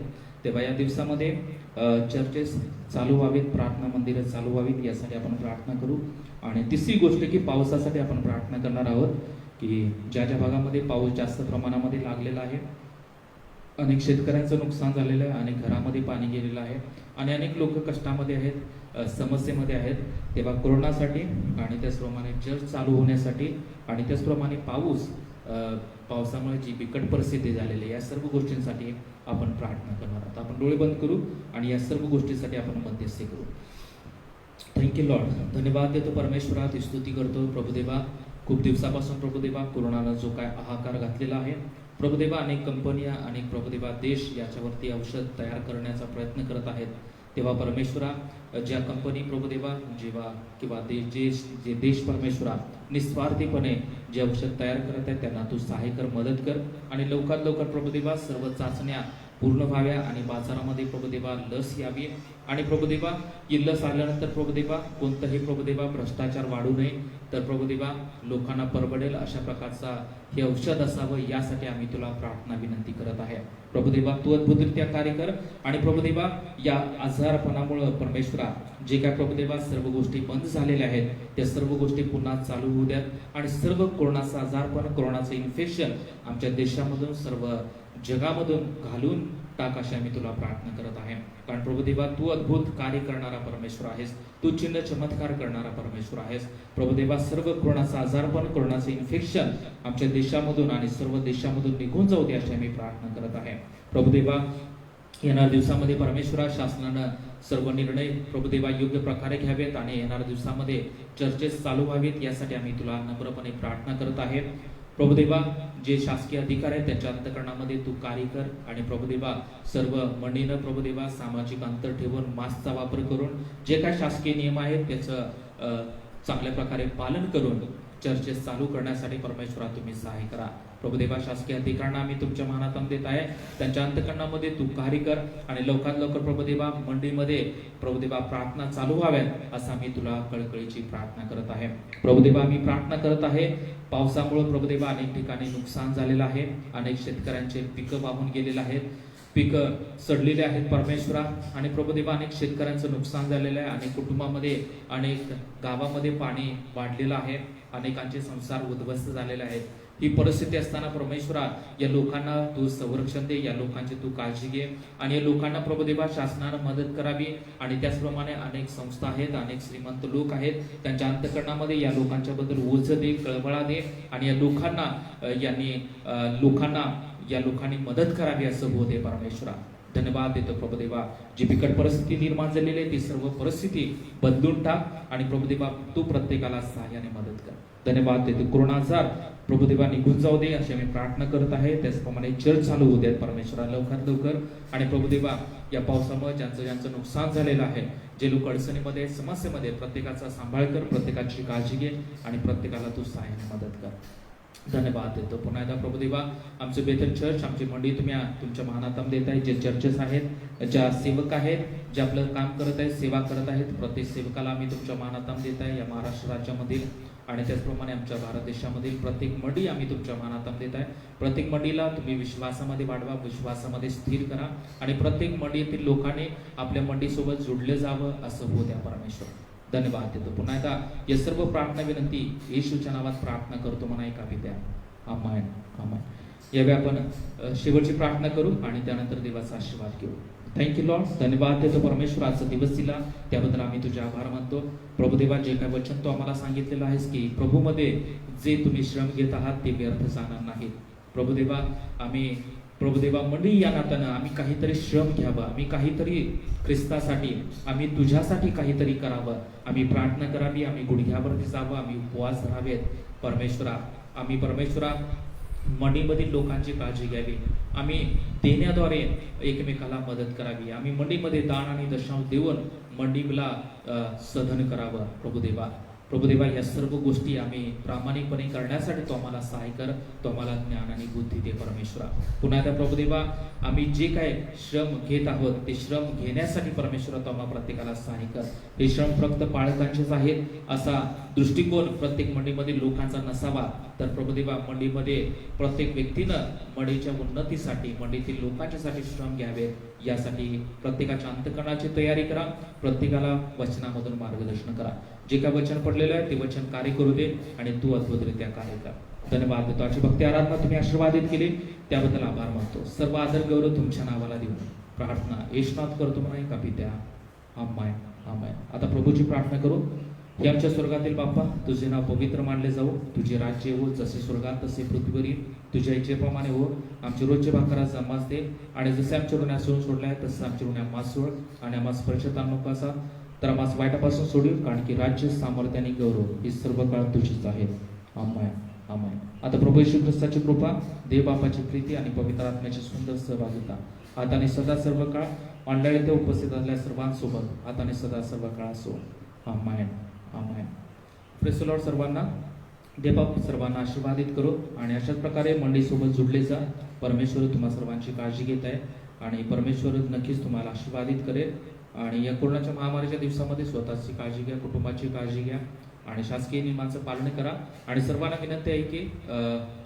तेव्हा या दिवसामध्ये चर्चेस चालू व्हावीत, प्रार्थना मंदिरं चालू व्हावीत यासाठी आपण प्रार्थना करू. आणि तिसरी गोष्ट की पावसासाठी आपण प्रार्थना करणार आहोत की ज्या ज्या भागामध्ये पाऊस जास्त प्रमाणामध्ये लागलेला आहे, अनेक शेतकऱ्यांचं नुकसान झालेलं आहे, अनेक घरामध्ये पाणी गेलेलं आहे आणि अनेक लोक कष्टामध्ये आहेत, समस्येमध्ये आहेत. तेव्हा कोरोनासाठी आणि त्याचप्रमाणे चर्च चालू होण्यासाठी आणि त्याचप्रमाणे पावसामुळे जी बिकट परिस्थिती झालेली आहे या सर्व गोष्टींसाठी आपण प्रार्थना करणार आहोत. आपण डोळे बंद करू आणि या सर्व गोष्टींसाठी आपण मध्यस्थी करू. Thank you Lord. धन्यवाद देतो परमेश्वरा, ती स्तुती करतो प्रभुदेवा. खूप दिवसापासून प्रभुदेवा कोरोनानं जो काय हाहाकार घातलेला आहे प्रभुदेवा, अनेक कंपन्या, अनेक प्रभुदेवा देश याच्यावरती औषध तयार करण्याचा प्रयत्न करत आहेत. तेव्हा परमेश्वरा, ज्या कंपनी प्रभुदेवा किंवा जे देश परमेश्वरा निस्वार्थीपणे जे औषध तयार करत आहेत त्यांना तू सहाय्य कर, मदत कर आणि लवकरात लवकर प्रभुदेवा सर्व चाचण्या पूर्ण व्हाव्या आणि बाजारामध्ये प्रभुदेवा लस यावी आणि प्रभुदेवा ही लस आल्यानंतर प्रभुदेवा कोणतंही प्रभुदेवा भ्रष्टाचार वाढू नये, तर प्रभुदेवा लोकांना परवडेल अशा प्रकारचा हे औषध असावं यासाठी आम्ही तुला प्रार्थना विनंती करत आहे. प्रभुदेवा तू अद्भुतरित्या कार्य कर आणि प्रभुदेवा या आजारपणामुळे परमेश्वरा जे काय प्रभुदेवा सर्व गोष्टी बंद झालेल्या आहेत त्या सर्व गोष्टी पुन्हा चालू होऊ द्यात आणि सर्व कोरोनाचा आजारपण, कोरोनाचं इन्फेक्शन आमच्या देशामधून सर्व जगामधून घालून टाक अशी आम्ही तुला प्रार्थना करत आहे. कारण प्रभुदेवा तू अद्भुत कार्य करणारा परमेश्वर आहेस, तू चिन्ह चमत्कार करणारा परमेश्वर आहेस. प्रभुदेवा सर्व कोरोनाचा आजारपण, कोरोनाचं इन्फेक्शन आमच्या देशामधून आणि सर्व देशामधून निघून जाऊ दे अशी आम्ही प्रार्थना करत आहे. प्रभुदेवा येणाऱ्या दिवसामध्ये परमेश्वरा शासनानं सर्व निर्णय प्रभुदेवा योग्य प्रकारे घ्यावेत आणि येणाऱ्या दिवसामध्ये चर्चेस चालू व्हावेत यासाठी आम्ही तुला नम्रपणे प्रार्थना करत आहे. प्रभुदेवा जे शासकीय अधिकारी आहेत त्यांच्या अंतःकरणामध्ये तू कार्य कर आणि प्रभुदेवा सर्व मंडळीनं प्रभुदेवा सामाजिक अंतर ठेवून मास्कचा वापर करून जे काय शासकीय नियम आहेत त्याचं चांगल्या प्रकारे पालन करून चर्चेस चालू करण्यासाठी परमेश्वरा तुम्ही सहाय्य करा. प्रभुदेवा शासकीय अधिकाऱ्यांना आम्ही तुमच्या मानात देत आहे, त्यांच्या अंतःकरणामध्ये तू कार्य कर आणि लवकरात लवकर प्रभुदेवा मंडळीमध्ये प्रभुदेवा प्रार्थना चालू व्हाव्यात असं आम्ही तुला कळकळीची प्रार्थना करत आहे. प्रभुदेवा आम्ही प्रार्थना करत आहे, पावसामुळे प्रभुदेवा अनेक ठिकाणी नुकसान झालेलं आहे, अनेक शेतकऱ्यांचे पिकं वाहून गेलेले आहेत, पिकं सडलेले आहेत परमेश्वरा आणि प्रभुदेवा अनेक शेतकऱ्यांचं नुकसान झालेलं आहे, अनेक कुटुंबामध्ये, अनेक गावामध्ये पाणी वाढलेलं आहे, अनेकांचे संसार उद्ध्वस्त झालेले आहेत. ही परिस्थिती असताना परमेश्वरा या लोकांना तू संरक्षण दे, या लोकांची तू काळजी घे आणि या लोकांना प्रभुदेवा शासनानं मदत करावी आणि त्याचप्रमाणे अनेक संस्था आहेत, अनेक श्रीमंत लोक आहेत, त्यांच्या अंतःकरणामध्ये या लोकांच्या बद्दल ओझ दे, कळवळा दे आणि या लोकांनी मदत करावी असं होते परमेश्वरा. धन्यवाद देतो प्रभुदेवा, जी बिकट परिस्थिती निर्माण झालेली आहे ती सर्व परिस्थिती बदलून टाक आणि प्रभुदेवा तू प्रत्येकाला सहाय्याने मदत कर. धन्यवाद देतो, कोरोना आजार प्रभुदेवा निघून जाऊ दे अशी आम्ही प्रार्थना करत आहे. त्याचप्रमाणे चर्च चालू होऊ द्यात परमेश्वरा लवकरात लवकर आणि प्रभुदेवा या पावसामुळे ज्यांचं नुकसान झालेलं आहे, जे लोक अडचणीमध्ये समस्येमध्ये, प्रत्येकाचा सांभाळ कर, प्रत्येकाची काळजी घे आणि प्रत्येकाला तू सहाय्याने मदत कर. धन्यवाद देतो पुन्हा एकदा प्रभुदेवा, आमचे बेथल चर्च, आमची मंडळी तुम्ही तुमच्या मानात देत आहे, जे चर्चेस आहेत, ज्या सेवक आहेत, जे आपलं काम करत आहेत, सेवा करत आहेत, प्रत्येक सेवकाला आम्ही तुमच्या मानात देत आहे. या महाराष्ट्र राज्यामधील आणि त्याचप्रमाणे आमच्या भारत देशामधील प्रत्येक मंडळी आम्ही तुमच्या मानात देत आहे. प्रत्येक मंडळीला तुम्ही विश्वासामध्ये वाढवा, विश्वासामध्ये स्थिर करा आणि प्रत्येक मंडळीतील लोकांनी आपल्या मंडळीसोबत जोडले जावं असं होऊ द्या परमेश्वर. धन्यवाद देतो पुन्हा एकदा या सर्व प्रार्थना विनंती येशूच्या नावात प्रार्थना करतो म्हणा एका विद्या. आमेन आमेन. यावेळी आपण शेवटची प्रार्थना करू आणि त्यानंतर देवाचा आशीर्वाद घेऊ. Thank you Lord. धन्यवाद देतो परमेश्वर आजचा दिवस दिला त्याबद्दल आम्ही तुझे आभार मानतो. प्रभुदेवा जे काय वचन तो आम्हाला सांगितलेलं आहेस की प्रभूमध्ये जे तुम्ही श्रम घेत आहात ते व्यर्थ जाणार नाही. प्रभुदेवा आम्ही प्रभुदेवा मंडळी या नात्यानं आम्ही काहीतरी श्रम घ्यावं, आम्ही काहीतरी ख्रिस्तासाठी, आम्ही तुझ्यासाठी काहीतरी करावं, आम्ही प्रार्थना करावी, आम्ही गुडघ्यावरती जावं, आम्ही उपवास धरावेत परमेश्वरा. आम्ही परमेश्वरा मंडईमधील लोकांची काळजी घ्यावी, आम्ही देण्याद्वारे एकमेकाला मदत करावी, आम्ही मंडईमध्ये दान आणि दशांश देऊन मंडईला सधन करावं. प्रभुदेवा या सर्व गोष्टी आम्ही प्रामाणिकपणे करण्यासाठी तो आम्हाला सहाय कर, तो आम्हाला ज्ञान आणि बुद्धी दे परमेश्वरा. पुन्हा एकदा प्रभुदेवा आम्ही जे काय श्रम घेत आहोत ते श्रम घेण्यासाठी परमेश्वरा तो आम्हाला प्रत्येकाला सहाय कर. हे श्रम फक्त पालकांचेच आहेत असा दृष्टिकोन प्रत्येक मंडईमध्ये लोकांचा नसावा, तर प्रभुदेवा मंडईमध्ये प्रत्येक व्यक्तीनं मंडईच्या उन्नतीसाठी, मंडईतील लोकांच्यासाठी श्रम घ्यावे, यासाठी प्रत्येकाच्या अंतःकरणाची तयारी करा, प्रत्येकाला वचनामधून मार्गदर्शन करा. जे काय वचन पडलेलं आहे ते वचन कार्य करू दे आणि तू अद्भुतरित्या कार्य कर. धन्यवाद देतो. आजची भक्ती आराधना तुम्ही आशीर्वादित केली त्याबद्दल आभार मानतो. सर्व आदर गौरव तुमच्या नावाला देऊन प्रार्थना येशनात करतो म्हणा एका पित्या, आमेन आमेन. आता प्रभूची प्रार्थना करू. हे आमच्या स्वर्गातील बाप्पा, तुझे नाव पवित्र मानले जाऊ, तुझे राज्य हो, जसे स्वर्गात तसे पृथ्वीवरील तुझ्या इच्छेप्रमाणे हो. आमचे रोजचे भाकर आज आम्हास दे, आणि जसे आमच्या ऋण्या सोडल्या तसं आमच्या ऋण्या आम्हास सोड, आणि आम्हास परीक्षेत आणू नको असा, तर आम्हास वाईटापासून सोडील, कारण की राज्य, सामर्थ्य आणि गौरव ही सर्व काळ तुझीच आहेत. आमेन आमेन. आता प्रभू येशू ख्रिस्ताची कृपा, देव बापाची प्रीती आणि पवित्र आत्म्याची सुंदर सहभागिता आता आणि सदा सर्व काळ ऑनलाईन ते उपस्थित असलेल्या सर्वांसोबत आता आणि सदा सर्व काळ असो. आमेन आमेन. Praise the Lord. सर्वांना देवबाप सर्वांना आशीर्वादित करो, आणि अशाच प्रकारे मंडळीसोबत जुडले जा. परमेश्वर तुम्हा सर्वांची काळजी घेत आहे, आणि परमेश्वर नक्कीच तुम्हाला आशीर्वादित करेल. आणि या कोरोनाच्या महामारीच्या दिवसामध्ये स्वतःची काळजी घ्या, कुटुंबाची काळजी घ्या, आणि शासकीय नियमांचं पालन करा. आणि सर्वांना विनंती आहे की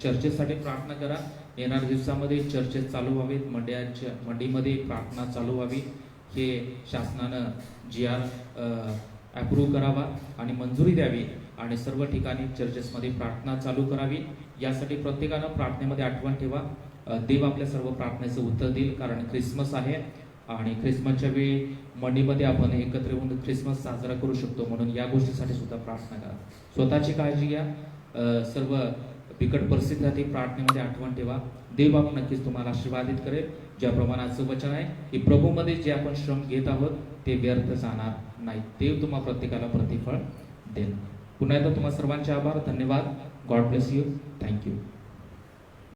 चर्चेसाठी प्रार्थना करा. येणाऱ्या दिवसामध्ये चर्चेस चालू व्हावेत, मंडईमध्ये प्रार्थना चालू व्हावी, हे शासनानं GR अप्रूव्ह करावा आणि मंजुरी द्यावी, आणि सर्व ठिकाणी चर्चेसमध्ये प्रार्थना चालू करावी. यासाठी प्रत्येकानं प्रार्थनेमध्ये आठवण ठेवा. देव आपल्या सर्व प्रार्थनेचं उत्तर देईल, कारण ख्रिसमस आहे, आणि ख्रिसमसच्या वेळी मंडईमध्ये आपण एकत्र येऊन ख्रिसमस साजरा करू शकतो, म्हणून या गोष्टीसाठी सुद्धा प्रार्थना करा. स्वतःची काळजी घ्या. सर्व बिकट परिस्थितीसाठी प्रार्थनेमध्ये आठवण ठेवा. देव बाप नक्कीच तुम्हाला आशीर्वादित करेल. ज्याप्रमाणे आजचं वचन आहे की प्रभूमध्ये जे आपण श्रम घेत आहोत ते व्यर्थ जाणार नाही. देव तुम्हा प्रत्येकाला प्रतिफळ देईल. पुन्हा एकदा तुम्हा सर्वांचे आभार. धन्यवाद. God bless you. थँक्यू.